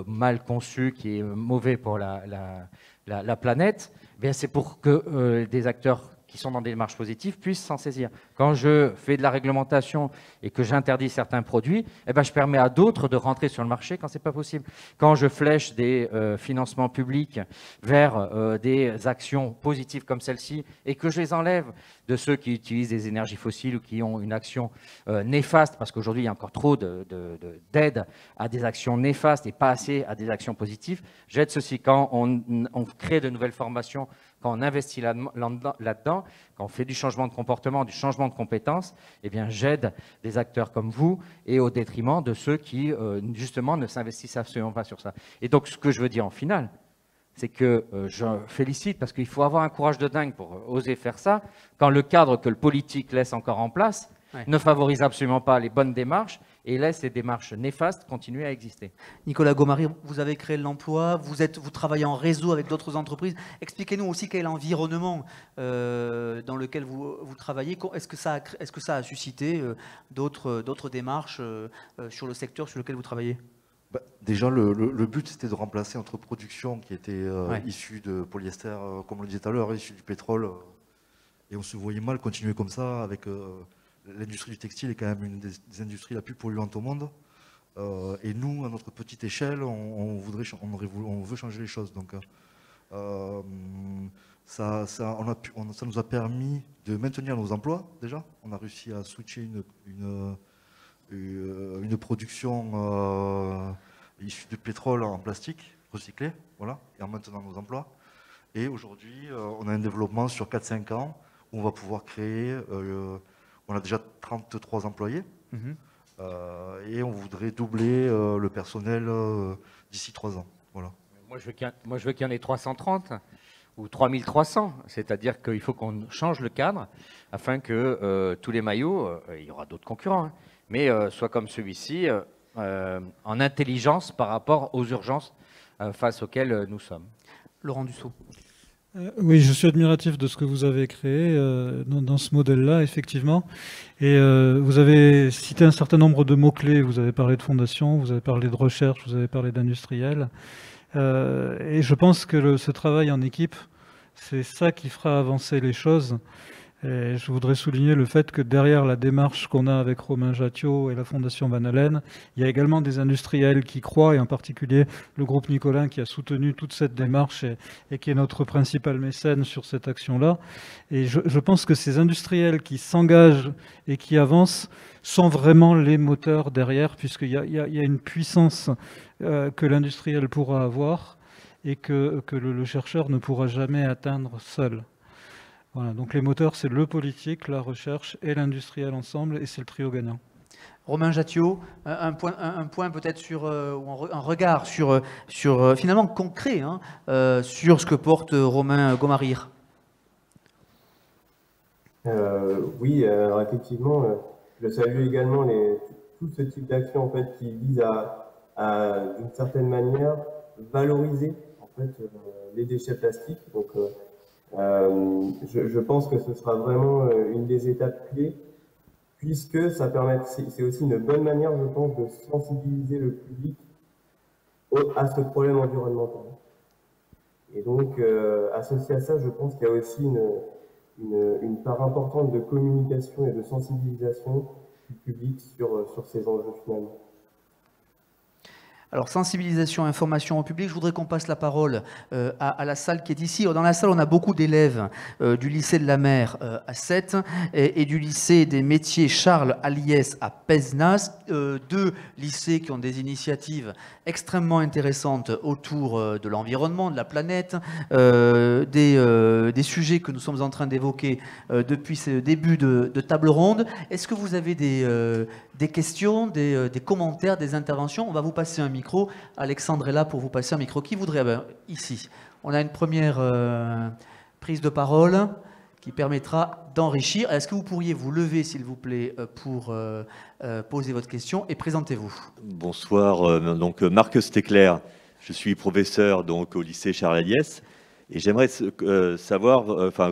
mal conçu, qui est mauvais pour la planète, eh c'est pour que des acteurs qui sont dans des démarches positives puissent s'en saisir. Quand je fais de la réglementation et que j'interdis certains produits, eh ben, je permets à d'autres de rentrer sur le marché quand ce n'est pas possible. Quand je flèche des financements publics vers des actions positives comme celle-ci et que je les enlève de ceux qui utilisent des énergies fossiles ou qui ont une action néfaste, parce qu'aujourd'hui il y a encore trop d'aide à des actions néfastes et pas assez à des actions positives, j'aide ceci. Quand on crée de nouvelles formations, quand on investit là-dedans, quand on fait du changement de comportement, du changement de compétences, eh bien, j'aide des acteurs comme vous et au détriment de ceux qui, justement, ne s'investissent absolument pas sur ça. Et donc, ce que je veux dire en finale, c'est que je félicite parce qu'il faut avoir un courage de dingue pour oser faire ça, quand le cadre que le politique laisse encore en place ne favorise absolument pas les bonnes démarches et laisse les démarches néfastes continuer à exister. Nicolas Gomary, vous avez créé l'emploi, vous travaillez en réseau avec d'autres entreprises. Expliquez-nous aussi quel est l'environnement dans lequel vous travaillez. Est-ce que ça a suscité d'autres démarches sur le secteur sur lequel vous travaillez? Déjà, le but, c'était de remplacer notre production qui était issue de polyester, comme on le disait tout à l'heure, issue du pétrole. Et on se voyait mal continuer comme ça avec... L'industrie du textile est quand même une des industries la plus polluante au monde. Et nous, à notre petite échelle, on veut changer les choses. Donc, ça nous a permis de maintenir nos emplois, déjà. On a réussi à switcher une production issue de pétrole en plastique recyclé, voilà, et en maintenant nos emplois. Et aujourd'hui, on a un développement sur 4-5 ans où on va pouvoir créer, on a déjà 33 employés, et on voudrait doubler le personnel d'ici 3 ans. Voilà. Moi, je veux qu'il y en ait 330 ou 3300. C'est-à-dire qu'il faut qu'on change le cadre afin que tous les maillots, il y aura d'autres concurrents, hein, mais soient comme celui-ci, en intelligence par rapport aux urgences face auxquelles nous sommes. Laurent Dussault. Oui, je suis admiratif de ce que vous avez créé dans ce modèle-là, effectivement. Et vous avez cité un certain nombre de mots-clés. Vous avez parlé de fondation, vous avez parlé de recherche, vous avez parlé d'industriel. Et je pense que ce travail en équipe, c'est ça qui fera avancer les choses. Et je voudrais souligner le fait que derrière la démarche qu'on a avec Romain Jattiot et la Fondation Van Allen, il y a également des industriels qui croient, et en particulier le groupe Nicolin qui a soutenu toute cette démarche et qui est notre principal mécène sur cette action-là. Et je pense que ces industriels qui s'engagent et qui avancent sont vraiment les moteurs derrière, puisqu'il y a une puissance que l'industriel pourra avoir et que le chercheur ne pourra jamais atteindre seul. Voilà, donc les moteurs, c'est le politique, la recherche et l'industriel ensemble, et c'est le trio gagnant. Romain Jattiot, un point peut-être sur, ou un regard sur finalement concret, hein, sur ce que porte Romain Gomarir. Oui, alors effectivement, je salue également tout ce type d'action en fait, qui vise à d'une certaine manière, valoriser en fait, les déchets plastiques. Donc, je pense que ce sera vraiment une des étapes clés, puisque ça permet, c'est aussi une bonne manière, je pense, de sensibiliser le public à ce problème environnemental. Et donc, associé à ça, je pense qu'il y a aussi une part importante de communication et de sensibilisation du public sur ces enjeux finalement. Alors, sensibilisation, information au public, je voudrais qu'on passe la parole à la salle qui est ici. Dans la salle, on a beaucoup d'élèves du lycée de la Mer à Sète et du lycée des métiers Charles Aliès à Pézenas, deux lycées qui ont des initiatives extrêmement intéressantes autour de l'environnement, de la planète, des sujets que nous sommes en train d'évoquer depuis ce début de table ronde. Est-ce que vous avez des questions, des commentaires, des interventions? On va vous passer un micro. Alexandre est là pour vous passer un micro. Qui voudrait? Ici. On a une première prise de parole qui permettra d'enrichir. Est-ce que vous pourriez vous lever, s'il vous plaît, pour poser votre question et présentez-vous. Bonsoir, donc Marc Stecler, je suis professeur donc, au lycée Charles Aliès et j'aimerais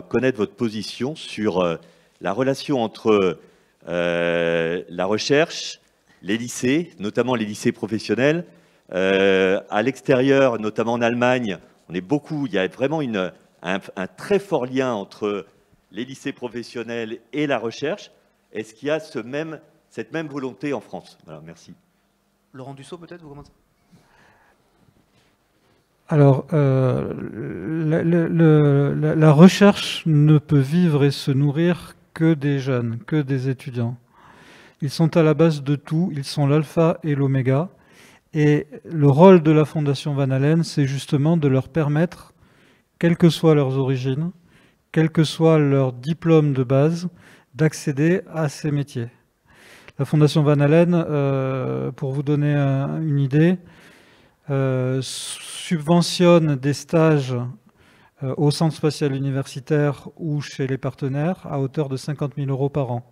connaître votre position sur la relation entre la recherche, les lycées, notamment les lycées professionnels. À l'extérieur, notamment en Allemagne, il y a vraiment un très fort lien entre les lycées professionnels et la recherche. Est-ce qu'il y a cette même volonté en France? Voilà, merci. Laurent Dussault, peut-être, vous commencez. Alors, la recherche ne peut vivre et se nourrir que des jeunes, que des étudiants. Ils sont à la base de tout, ils sont l'alpha et l'oméga. Et le rôle de la Fondation Van Allen, c'est justement de leur permettre, quelles que soient leurs origines, quel que soit leur diplôme de base, d'accéder à ces métiers. La Fondation Van Allen, pour vous donner une idée, subventionne des stages au Centre spatial universitaire ou chez les partenaires à hauteur de 50 000 € par an.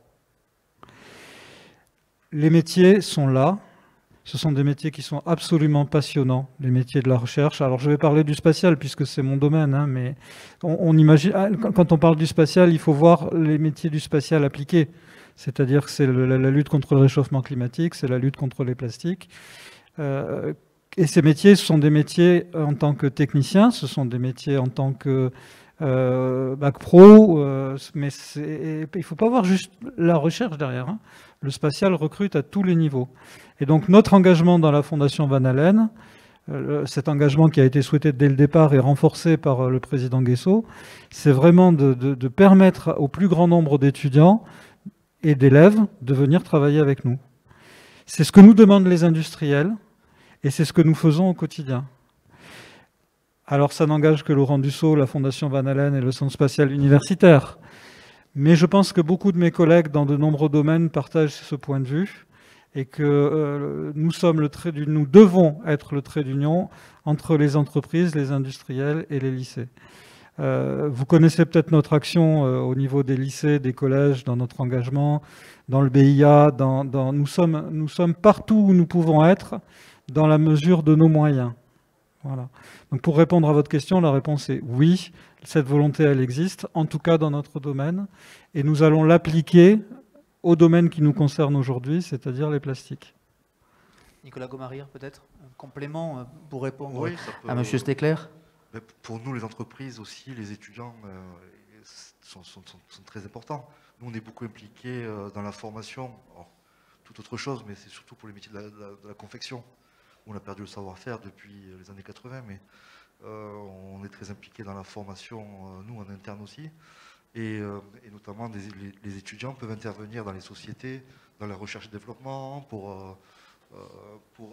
Les métiers sont là. Ce sont des métiers qui sont absolument passionnants, les métiers de la recherche. Alors je vais parler du spatial puisque c'est mon domaine, hein, mais on imagine, quand on parle du spatial, il faut voir les métiers du spatial appliqués. C'est-à-dire que c'est la lutte contre le réchauffement climatique, c'est la lutte contre les plastiques. Et ces métiers, ce sont des métiers en tant que technicien, ce sont des métiers en tant que bac pro, mais il ne faut pas voir juste la recherche derrière, hein. Le spatial recrute à tous les niveaux. Et donc notre engagement dans la Fondation Van Allen, cet engagement qui a été souhaité dès le départ et renforcé par le président Guessot, c'est vraiment de permettre au plus grand nombre d'étudiants et d'élèves de venir travailler avec nous. C'est ce que nous demandent les industriels et c'est ce que nous faisons au quotidien. alors ça n'engage que Laurent Dussault, la Fondation Van Allen et le Centre spatial universitaire. Mais je pense que beaucoup de mes collègues dans de nombreux domaines partagent ce point de vue et que nous devons être le trait d'union entre les entreprises, les industriels et les lycées. Vous connaissez peut-être notre action au niveau des lycées, des collèges, dans notre engagement, dans le BIA. Nous sommes partout où nous pouvons être, dans la mesure de nos moyens. Voilà. Donc pour répondre à votre question, la réponse est oui, cette volonté, elle existe, en tout cas dans notre domaine, et nous allons l'appliquer au domaine qui nous concerne aujourd'hui, c'est-à-dire les plastiques. Nicolas Gomarir, peut-être un complément pour répondre peut, à M. Steckler. Pour nous, les entreprises aussi, les étudiants sont très importants. Nous, on est beaucoup impliqués dans la formation, alors, toute autre chose, mais c'est surtout pour les métiers de la confection. On a perdu le savoir-faire depuis les années 80, mais on est très impliqués dans la formation, nous, en interne aussi. Et notamment, les étudiants peuvent intervenir dans les sociétés, dans la recherche et développement, pour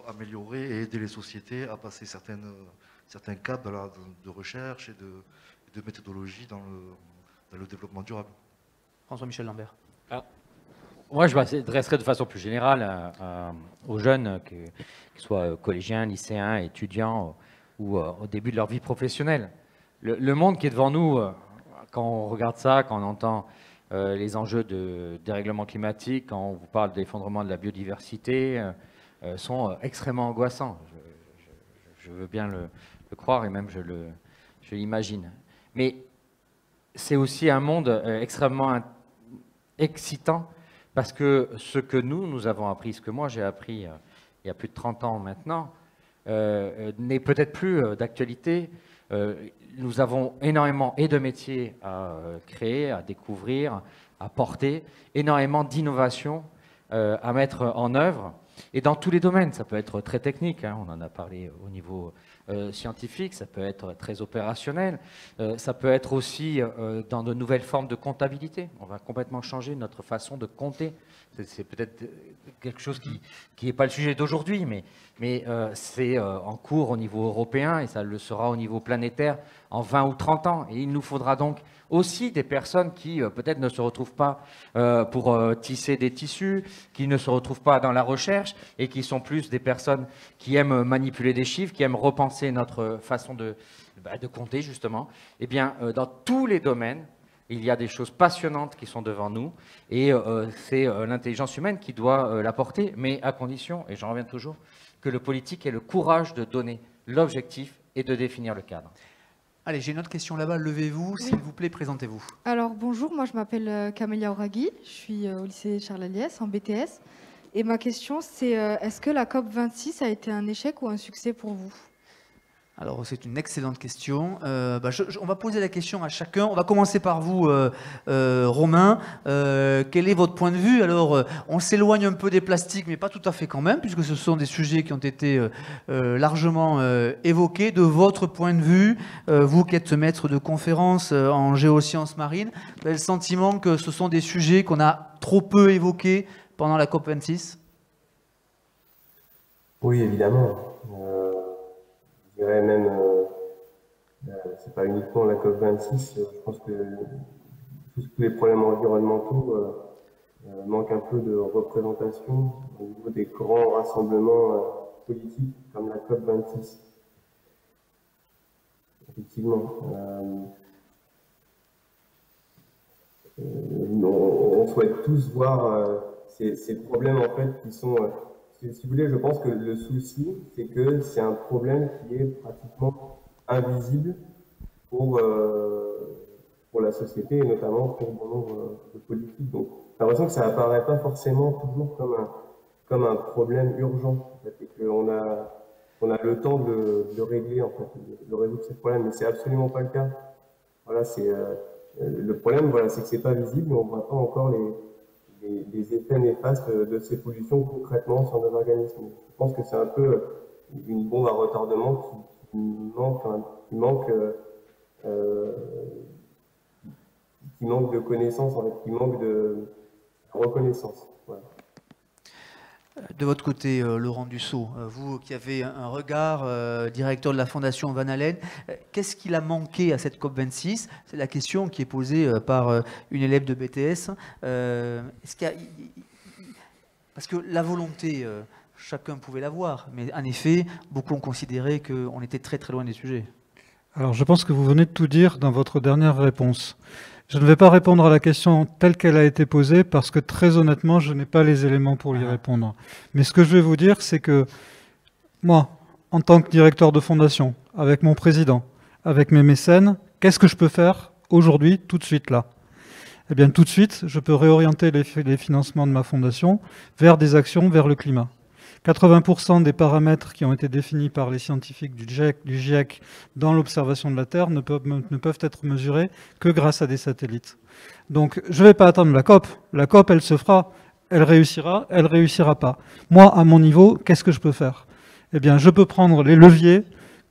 améliorer et aider les sociétés à passer certains cadres de recherche et de méthodologie dans le développement durable. François-Michel Lambert. Moi, je m'adresserai de façon plus générale aux jeunes, qu'ils soient collégiens, lycéens, étudiants ou au début de leur vie professionnelle. Le monde qui est devant nous, quand on regarde ça, quand on entend les enjeux de dérèglement climatique, quand on vous parle de l'effondrement de la biodiversité, sont extrêmement angoissants. Je veux bien le croire et même je l'imagine. Mais c'est aussi un monde extrêmement excitant parce que ce que nous avons appris, ce que moi j'ai appris il y a plus de 30 ans maintenant, n'est peut-être plus d'actualité. Nous avons énormément de métiers à créer, à découvrir, à porter, énormément d'innovations à mettre en œuvre. Et dans tous les domaines, ça peut être très technique, hein, on en a parlé au niveau scientifique, ça peut être très opérationnel, ça peut être aussi dans de nouvelles formes de comptabilité. On va complètement changer notre façon de compter. C'est peut-être quelque chose qui n'est pas le sujet d'aujourd'hui, mais c'est en cours au niveau européen et ça le sera au niveau planétaire en 20 ou 30 ans. Et il nous faudra donc aussi des personnes qui peut-être ne se retrouvent pas pour tisser des tissus, qui ne se retrouvent pas dans la recherche et qui sont plus des personnes qui aiment manipuler des chiffres, qui aiment repenser notre façon de compter justement. Eh bien, dans tous les domaines, il y a des choses passionnantes qui sont devant nous et c'est l'intelligence humaine qui doit l'apporter, mais à condition, et j'en reviens toujours, que le politique ait le courage de donner l'objectif et de définir le cadre. Allez, j'ai une autre question là-bas. Levez-vous, s'il vous plaît, présentez-vous. Alors, bonjour, moi je m'appelle Camélia Ouraghi, je suis au lycée Charles Aliès en BTS. Et ma question, c'est est-ce que la COP26 a été un échec ou un succès pour vous? Alors, c'est une excellente question. On va poser la question à chacun. On va commencer par vous, Romain. Quel est votre point de vue? Alors, on s'éloigne un peu des plastiques, mais pas tout à fait quand même, puisque ce sont des sujets qui ont été largement évoqués. De votre point de vue, vous qui êtes maître de conférences en géosciences marines, vous avez le sentiment que ce sont des sujets qu'on a trop peu évoqués pendant la COP26? Oui, évidemment. Je dirais même, c'est pas uniquement la COP26, je pense que tous les problèmes environnementaux manquent un peu de représentation au niveau des grands rassemblements politiques comme la COP26. Effectivement. On souhaite tous voir ces problèmes en fait qui sont... si vous voulez, je pense que le souci, c'est que c'est un problème qui est pratiquement invisible pour la société et notamment pour bon nombre de politiques. Donc, j'ai l'impression que ça apparaît pas forcément toujours comme un problème urgent. En fait, et qu'on a le temps de régler, en fait, de résoudre ces problèmes, mais c'est absolument pas le cas. Voilà, le problème, voilà, c'est que c'est pas visible, on voit pas encore les effets néfastes de ces pollutions concrètement sur nos organismes. Je pense que c'est un peu une bombe à retardement qui manque de connaissances, en fait, qui manque de reconnaissance. Voilà. De votre côté, Laurent Dussault, vous qui avez un regard, directeur de la Fondation Van Allen, qu'est-ce qu'il a manqué à cette COP26? C'est la question qui est posée par une élève de BTS. Est-ce qu'il y a... Parce que la volonté, chacun pouvait l'avoir, mais en effet, beaucoup ont considéré qu'on était très très loin des sujets. Alors je pense que vous venez de tout dire dans votre dernière réponse. Je ne vais pas répondre à la question telle qu'elle a été posée parce que très honnêtement, je n'ai pas les éléments pour y répondre. Mais ce que je vais vous dire, c'est que moi, en tant que directeur de fondation, avec mon président, avec mes mécènes, qu'est-ce que je peux faire aujourd'hui, tout de suite là? Eh bien tout de suite, je peux réorienter les financements de ma fondation vers des actions vers le climat. 80% des paramètres qui ont été définis par les scientifiques du GIEC dans l'observation de la Terre ne peuvent être mesurés que grâce à des satellites. Donc je ne vais pas attendre la COP. La COP, elle se fera, elle réussira pas. Moi, à mon niveau, qu'est-ce que je peux faire? Eh bien, je peux prendre les leviers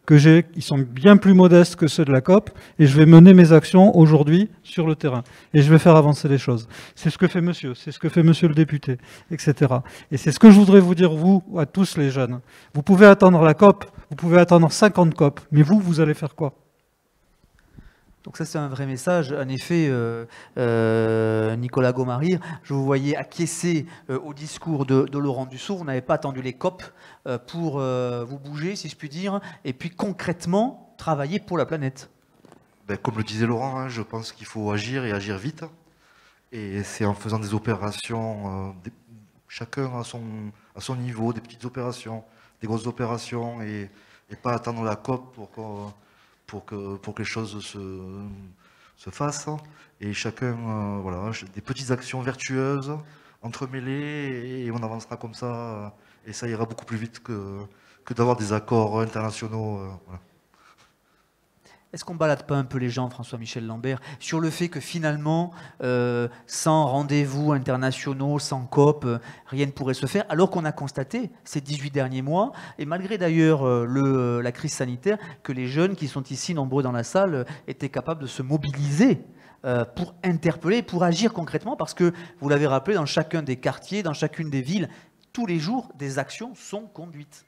que j'ai, ils sont bien plus modestes que ceux de la COP, et je vais mener mes actions aujourd'hui sur le terrain. Et je vais faire avancer les choses. C'est ce que fait monsieur, c'est ce que fait monsieur le député, etc. Et c'est ce que je voudrais vous dire, vous, à tous les jeunes. Vous pouvez attendre la COP, vous pouvez attendre 50 COP, mais vous allez faire quoi? Donc ça, c'est un vrai message. En effet, Nicolas Gaumarir, je vous voyais acquiescer au discours de Laurent Dussault. Vous n'avez pas attendu les COP pour vous bouger, si je puis dire, et puis concrètement travailler pour la planète. Ben, comme le disait Laurent, hein, je pense qu'il faut agir et agir vite. Et c'est en faisant des opérations, chacun à son niveau, des petites opérations, des grosses opérations, et pas attendre la COP pour que les choses se fassent. Et chacun, voilà, des petites actions vertueuses, entremêlées, et on avancera comme ça, et ça ira beaucoup plus vite que d'avoir des accords internationaux. Voilà. Est-ce qu'on ne balade pas un peu les gens, François-Michel Lambert, sur le fait que finalement, sans rendez-vous internationaux, sans COP, rien ne pourrait se faire, alors qu'on a constaté ces 18 derniers mois, et malgré d'ailleurs la crise sanitaire, que les jeunes qui sont ici, nombreux dans la salle, étaient capables de se mobiliser pour interpeller, pour agir concrètement, parce que, vous l'avez rappelé, dans chacun des quartiers, dans chacune des villes, tous les jours, des actions sont conduites.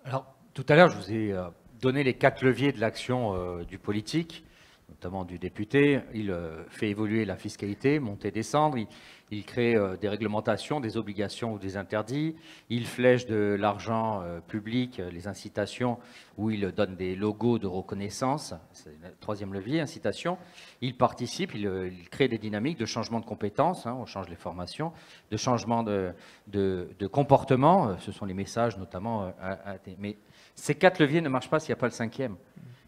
Alors, tout à l'heure, je vous ai donné les 4 leviers de l'action du politique, notamment du député. Il fait évoluer la fiscalité, monter, descendre. Il crée des réglementations, des obligations ou des interdits. Il flèche de l'argent public, les incitations, où il donne des logos de reconnaissance. C'est le 3e levier, incitation. Il participe, il crée des dynamiques de changement de compétences, hein, on change les formations, de changement de comportement. Ce sont les messages notamment. Mais ces 4 leviers ne marchent pas s'il n'y a pas le 5e,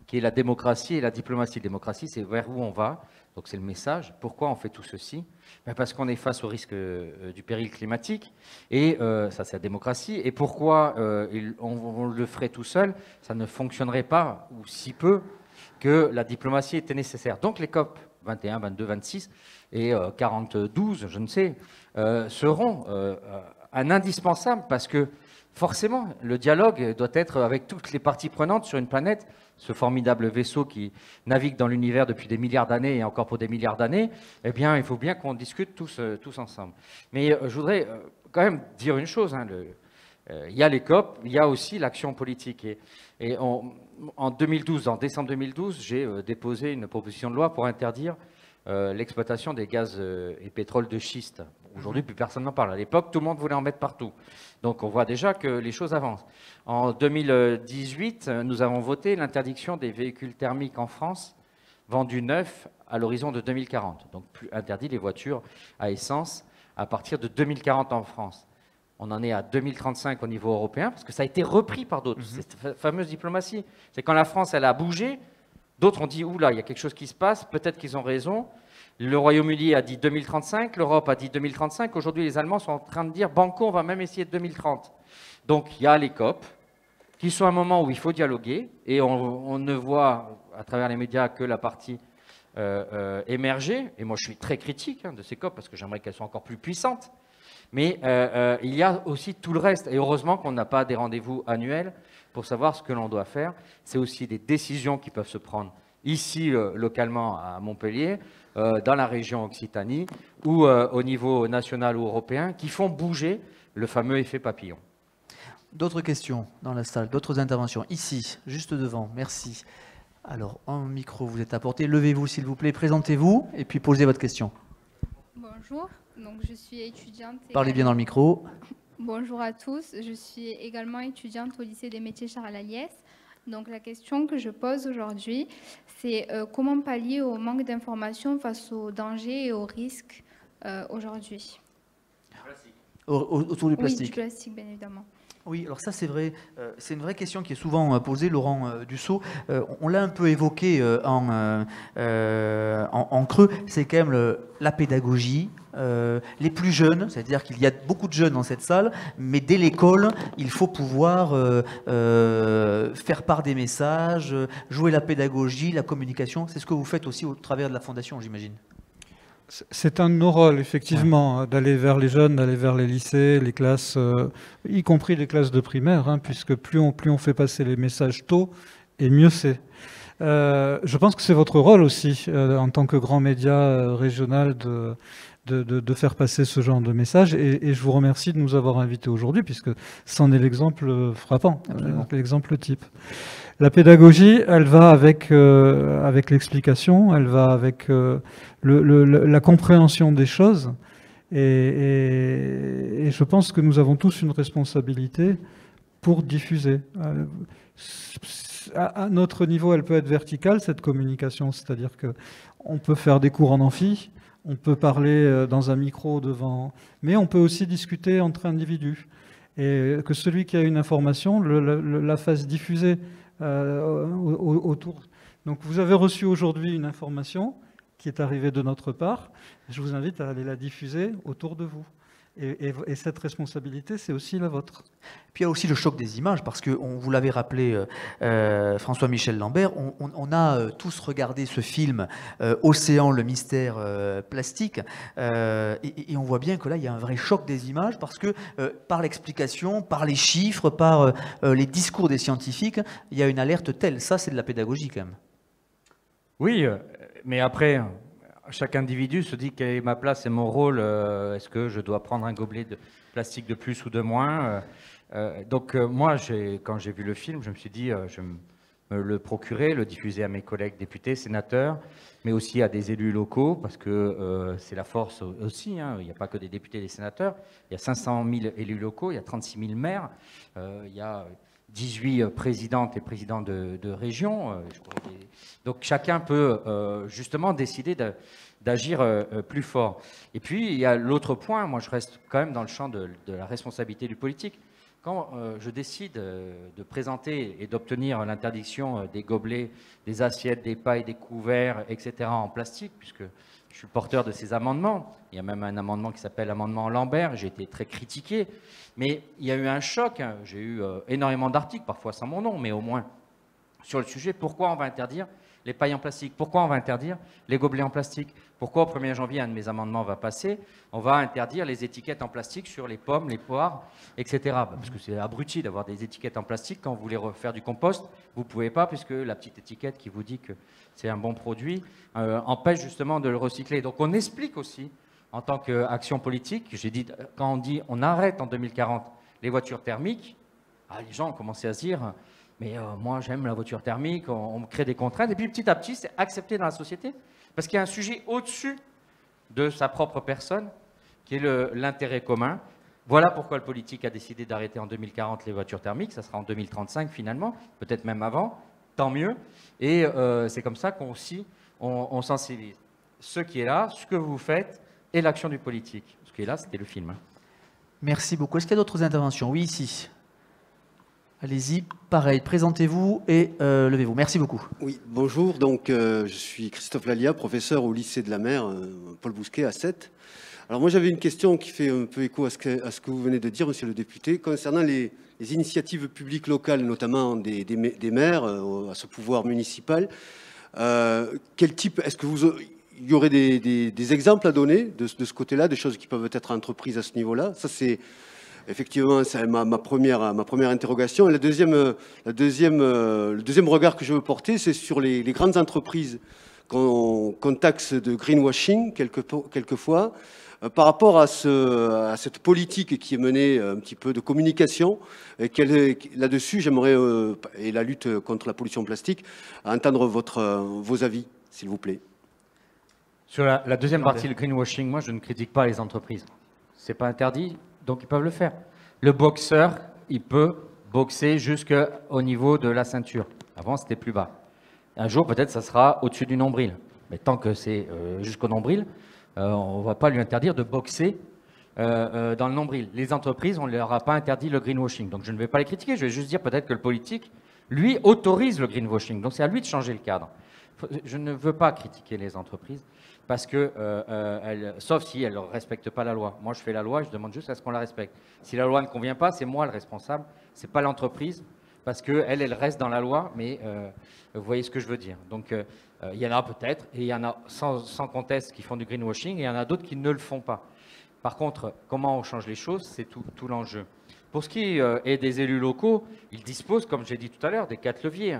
qui est la démocratie et la diplomatie. La démocratie, c'est vers où on va. Donc c'est le message. Pourquoi on fait tout ceci? Parce qu'on est face au risque du péril climatique, et ça c'est la démocratie. Et pourquoi on le ferait tout seul? Ça ne fonctionnerait pas, ou si peu, que la diplomatie était nécessaire. Donc les COP 21, 22, 26 et 42, je ne sais, seront un indispensable, parce que forcément, le dialogue doit être avec toutes les parties prenantes sur une planète, ce formidable vaisseau qui navigue dans l'univers depuis des milliards d'années et encore pour des milliards d'années. Eh bien, il faut bien qu'on discute tous ensemble. Mais je voudrais quand même dire une chose. Hein, il y a les COP, il y a aussi l'action politique. Et en 2012, en décembre 2012, j'ai déposé une proposition de loi pour interdire l'exploitation des gaz et pétrole de schiste. Aujourd'hui, plus personne n'en parle. À l'époque, tout le monde voulait en mettre partout. Donc, on voit déjà que les choses avancent. En 2018, nous avons voté l'interdiction des véhicules thermiques en France vendus neufs à l'horizon de 2040. Donc, plus interdit les voitures à essence à partir de 2040 en France. On en est à 2035 au niveau européen, parce que ça a été repris par d'autres. Cette fameuse diplomatie. C'est quand la France, elle a bougé, d'autres ont dit, oula, il y a quelque chose qui se passe, peut-être qu'ils ont raison. Le Royaume-Uni a dit 2035, l'Europe a dit 2035. Aujourd'hui, les Allemands sont en train de dire, banco, on va même essayer de 2030. Donc, il y a les COP, qui sont un moment où il faut dialoguer, et on ne voit, à travers les médias, que la partie émerger. Et moi, je suis très critique de ces COP, parce que j'aimerais qu'elles soient encore plus puissantes. Mais il y a aussi tout le reste. Et heureusement qu'on n'a pas des rendez-vous annuels pour savoir ce que l'on doit faire. C'est aussi des décisions qui peuvent se prendre ici localement à Montpellier, dans la région Occitanie, ou au niveau national ou européen, qui font bouger le fameux effet papillon. D'autres questions dans la salle, d'autres interventions? Ici, juste devant, merci. Alors, un micro vous est apporté. Levez-vous, s'il vous plaît, présentez-vous et puis posez votre question. Bonjour, donc je suis étudiante. Parlez bien dans le micro. Bonjour à tous, je suis également étudiante au lycée des métiers Charles Aliès. Donc la question que je pose aujourd'hui, c'est comment pallier au manque d'informations face aux dangers et aux risques aujourd'hui. Autour du plastique. Oui, du plastique, bien évidemment. Oui, alors ça c'est vrai, c'est une vraie question qui est souvent posée, Laurent Dussault. On l'a un peu évoqué en creux, c'est quand même la pédagogie. Les plus jeunes, c'est-à-dire qu'il y a beaucoup de jeunes dans cette salle, mais dès l'école, il faut pouvoir faire part des messages, jouer la pédagogie, la communication. C'est ce que vous faites aussi au travers de la Fondation, j'imagine. C'est un de nos rôles, effectivement, d'aller vers les jeunes, d'aller vers les lycées, les classes, y compris les classes de primaire, hein, puisque plus on fait passer les messages tôt, et mieux c'est. Je pense que c'est votre rôle aussi, en tant que grand média régional, de faire passer ce genre de message. Et je vous remercie de nous avoir invités aujourd'hui, puisque c'en est l'exemple frappant, l'exemple type. La pédagogie, elle va avec l'explication, elle va avec la compréhension des choses. Et je pense que nous avons tous une responsabilité pour diffuser. À notre niveau, elle peut être verticale, cette communication, c'est-à-dire qu'on peut faire des cours en amphi, on peut parler dans un micro devant, mais on peut aussi discuter entre individus. Et que celui qui a une information la fasse diffuser autour. Donc vous avez reçu aujourd'hui une information qui est arrivée de notre part. Je vous invite à aller la diffuser autour de vous. Et cette responsabilité, c'est aussi la vôtre. Puis il y a aussi le choc des images, parce que vous l'avez rappelé, François-Michel Lambert, on a tous regardé ce film Océan, le mystère plastique, et on voit bien que là, il y a un vrai choc des images, parce que par l'explication, par les chiffres, par les discours des scientifiques, il y a une alerte telle. Ça, c'est de la pédagogie quand même. Oui, mais après... Chaque individu se dit quelle est ma place et mon rôle. Est-ce que je dois prendre un gobelet de plastique de plus ou de moins? Donc moi, quand j'ai vu le film, je me suis dit, je vais me le procurer, le diffuser à mes collègues députés, sénateurs, mais aussi à des élus locaux, parce que c'est la force aussi. Hein, il n'y a pas que des députés et des sénateurs. Il y a 500 000 élus locaux, il y a 36 000 maires, il y a 18 présidentes et présidents de régions. Donc chacun peut justement décider d'agir plus fort. Et puis il y a l'autre point, moi je reste quand même dans le champ de la responsabilité du politique. Quand je décide de présenter et d'obtenir l'interdiction des gobelets, des assiettes, des pailles, des couverts, etc. en plastique, puisque je suis porteur de ces amendements. Il y a même un amendement qui s'appelle l'amendement Lambert. J'ai été très critiqué. Mais il y a eu un choc. J'ai eu énormément d'articles, parfois sans mon nom, mais au moins sur le sujet. Pourquoi on va interdire les pailles en plastique? Pourquoi on va interdire les gobelets en plastique? Pourquoi au 1er janvier, un de mes amendements va passer? On va interdire les étiquettes en plastique sur les pommes, les poires, etc. Parce que c'est abruti d'avoir des étiquettes en plastique. Quand vous voulez refaire du compost, vous ne pouvez pas, puisque la petite étiquette qui vous dit que c'est un bon produit empêche justement de le recycler. Donc on explique aussi, en tant qu'action politique, j'ai dit, quand on dit on arrête en 2040 les voitures thermiques, les gens ont commencé à se dire... Mais moi, j'aime la voiture thermique, on me crée des contraintes. Et puis, petit à petit, c'est accepté dans la société. Parce qu'il y a un sujet au-dessus de sa propre personne, qui est l'intérêt commun. Voilà pourquoi le politique a décidé d'arrêter en 2040 les voitures thermiques. Ça sera en 2035, finalement, peut-être même avant. Tant mieux. Et c'est comme ça qu'on sensibilise. Ce qui est là, ce que vous faites, et l'action du politique. Ce qui est là, c'était le film. Merci beaucoup. Est-ce qu'il y a d'autres interventions? Oui, ici. Allez-y, pareil, présentez-vous et levez-vous. Merci beaucoup. Oui, bonjour. Donc, je suis Christophe Lalia, professeur au lycée de la Mer, Paul Bousquet, à Sète. Alors, moi, j'avais une question qui fait un peu écho à ce que vous venez de dire, monsieur le député, concernant les initiatives publiques locales, notamment des maires, à ce pouvoir municipal. Quel type, est-ce que il y aurait des exemples à donner de ce côté-là, des choses qui peuvent être entreprises à ce niveau-là? Ça, c'est Effectivement, c'est ma première interrogation. Et le deuxième regard que je veux porter, c'est sur les grandes entreprises qu'on taxe de greenwashing quelquefois, par rapport à cette politique qui est menée un petit peu de communication. Là-dessus, j'aimerais, et la lutte contre la pollution plastique, entendre vos avis, s'il vous plaît. Sur la deuxième partie, le greenwashing, moi, je ne critique pas les entreprises. Ce n'est pas interdit, donc ils peuvent le faire. Le boxeur, il peut boxer jusqu'au niveau de la ceinture. Avant, c'était plus bas. Un jour, peut-être, ça sera au-dessus du nombril. Mais tant que c'est jusqu'au nombril, on ne va pas lui interdire de boxer dans le nombril. Les entreprises, on ne leur a pas interdit le greenwashing. Donc, je ne vais pas les critiquer. Je vais juste dire peut-être que le politique, lui, autorise le greenwashing. Donc, c'est à lui de changer le cadre. Je ne veux pas critiquer les entreprises parce que, sauf si elles ne respectent pas la loi. Moi, je fais la loi et je demande juste à ce qu'on la respecte. Si la loi ne convient pas, c'est moi le responsable, ce n'est pas l'entreprise, parce qu'elle reste dans la loi, mais vous voyez ce que je veux dire. Donc, il y en a peut-être, et il y en a sans conteste qui font du greenwashing, et il y en a d'autres qui ne le font pas. Par contre, comment on change les choses, c'est tout l'enjeu. Pour ce qui est des élus locaux, ils disposent, comme j'ai dit tout à l'heure, des 4 leviers.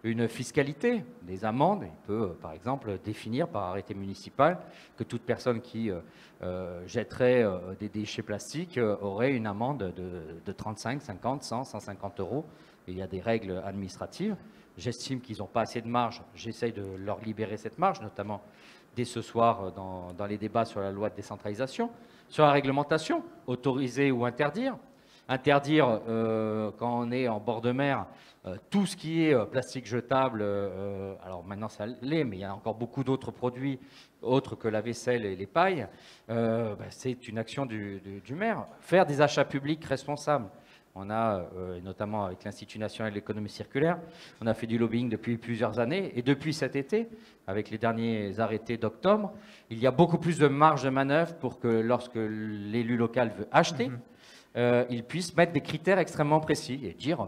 Une fiscalité, des amendes. Il peut, par exemple, définir par arrêté municipal que toute personne qui jetterait des déchets plastiques aurait une amende de 35, 50, 100, 150 euros. Et il y a des règles administratives. J'estime qu'ils n'ont pas assez de marge. J'essaye de leur libérer cette marge, notamment dès ce soir dans les débats sur la loi de décentralisation. Sur la réglementation, autoriser ou interdire. Interdire, quand on est en bord de mer, tout ce qui est plastique jetable, alors maintenant ça l'est, mais il y a encore beaucoup d'autres produits autres que la vaisselle et les pailles, c'est une action du maire. Faire des achats publics responsables. On a, notamment avec l'Institut national de l'économie circulaire, on a fait du lobbying depuis plusieurs années, et depuis cet été, avec les derniers arrêtés d'octobre, il y a beaucoup plus de marge de manœuvre pour que lorsque l'élu local veut acheter, ils puissent mettre des critères extrêmement précis et dire,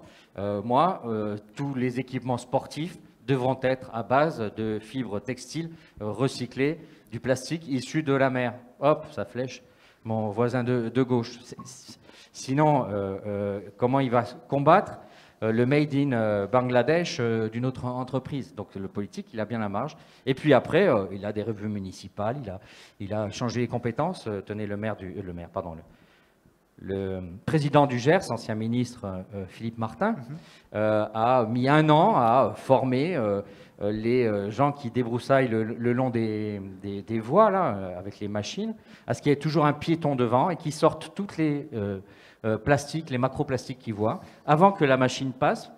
tous les équipements sportifs devront être à base de fibres textiles recyclées, du plastique issu de la mer. Hop, ça flèche mon voisin de gauche. Sinon, comment il va combattre le made in Bangladesh d'une autre entreprise? Donc le politique, il a bien la marge. Et puis après, il a des revues municipales, il a changé les compétences. Tenez, le président du Gers, ancien ministre Philippe Martin, a mis 1 an à former les gens qui débroussaillent le long des voies, là, avec les machines, à ce qu'il y ait toujours un piéton devant et qu'ils sortent toutes les plastiques, les macroplastiques qu'ils voient, avant que la machine passe.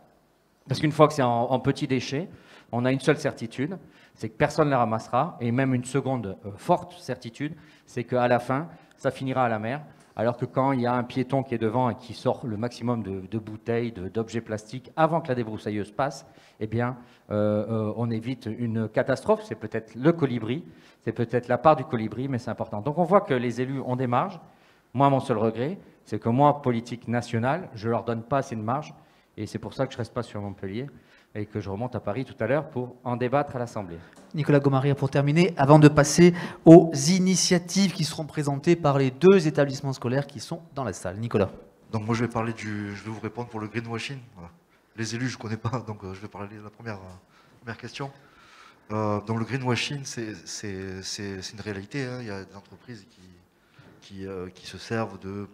Parce qu'une fois que c'est en petits déchets, on a une seule certitude, c'est que personne ne les ramassera, et même une seconde forte certitude, c'est qu'à la fin, ça finira à la mer. Alors que quand il y a un piéton qui est devant et qui sort le maximum de bouteilles, d'objets plastiques avant que la débroussailleuse passe, eh bien, on évite une catastrophe. C'est peut-être le colibri, c'est peut-être la part du colibri, mais c'est important. Donc on voit que les élus ont des marges. Moi, mon seul regret, c'est que moi, politique nationale, je ne leur donne pas assez de marge. Et c'est pour ça que je ne reste pas sur Montpellier et que je remonte à Paris tout à l'heure pour en débattre à l'Assemblée. Nicolas Gomaria, pour terminer, avant de passer aux initiatives qui seront présentées par les 2 établissements scolaires qui sont dans la salle. Nicolas. Donc moi je vais vous répondre pour le greenwashing. Voilà. Les élus je ne connais pas, donc je vais parler de la première question. Donc le greenwashing, c'est une réalité. Hein. Il y a des entreprises qui se servent de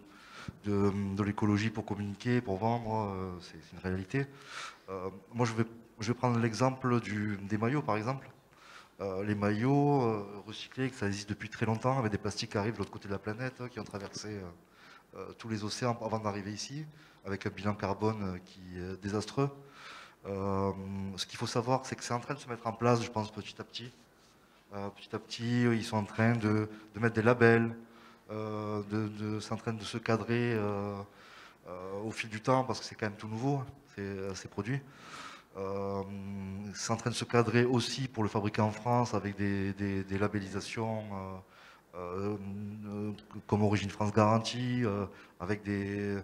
l'écologie pour communiquer, pour vendre. C'est une réalité. Moi je vais prendre l'exemple des maillots par exemple. Les maillots recyclés, ça existe depuis très longtemps, avec des plastiques qui arrivent de l'autre côté de la planète, qui ont traversé tous les océans avant d'arriver ici, avec un bilan carbone qui est désastreux. Ce qu'il faut savoir, c'est que c'est en train de se mettre en place, je pense, petit à petit. Petit à petit, ils sont en train de mettre des labels, c'est en train de se cadrer au fil du temps, parce que c'est quand même tout nouveau, ces produits. C'est en train de se cadrer aussi pour le fabriquer en France avec des labellisations comme Origine France Garantie, avec des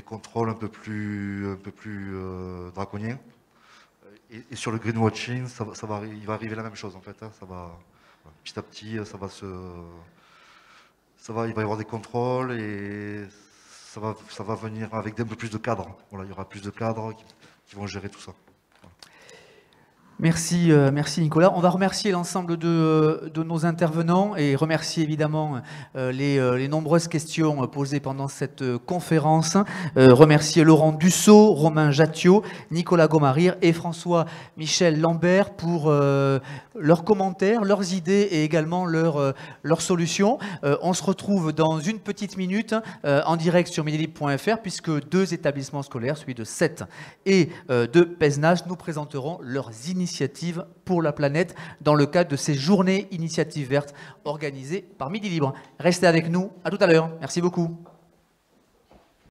contrôles un peu plus draconiens. Et sur le greenwashing, il va arriver la même chose en fait. Hein, petit à petit, il va y avoir des contrôles et ça va venir avec un peu plus de cadres. Voilà, il y aura plus de cadres qui vont gérer tout ça. Merci, merci Nicolas. On va remercier l'ensemble de nos intervenants et remercier évidemment les nombreuses questions posées pendant cette conférence. Remercier Laurent Dussault, Romain Jattiot, Nicolas Gomarir et François-Michel Lambert pour leurs commentaires, leurs idées et également leurs solutions. On se retrouve dans une petite minute en direct sur midilibre.fr puisque deux établissements scolaires, celui de Sète et de Pézenas, nous présenteront leurs initiatives pour la planète dans le cadre de ces journées initiatives vertes organisées par Midi Libre. Restez avec nous, à tout à l'heure. Merci beaucoup.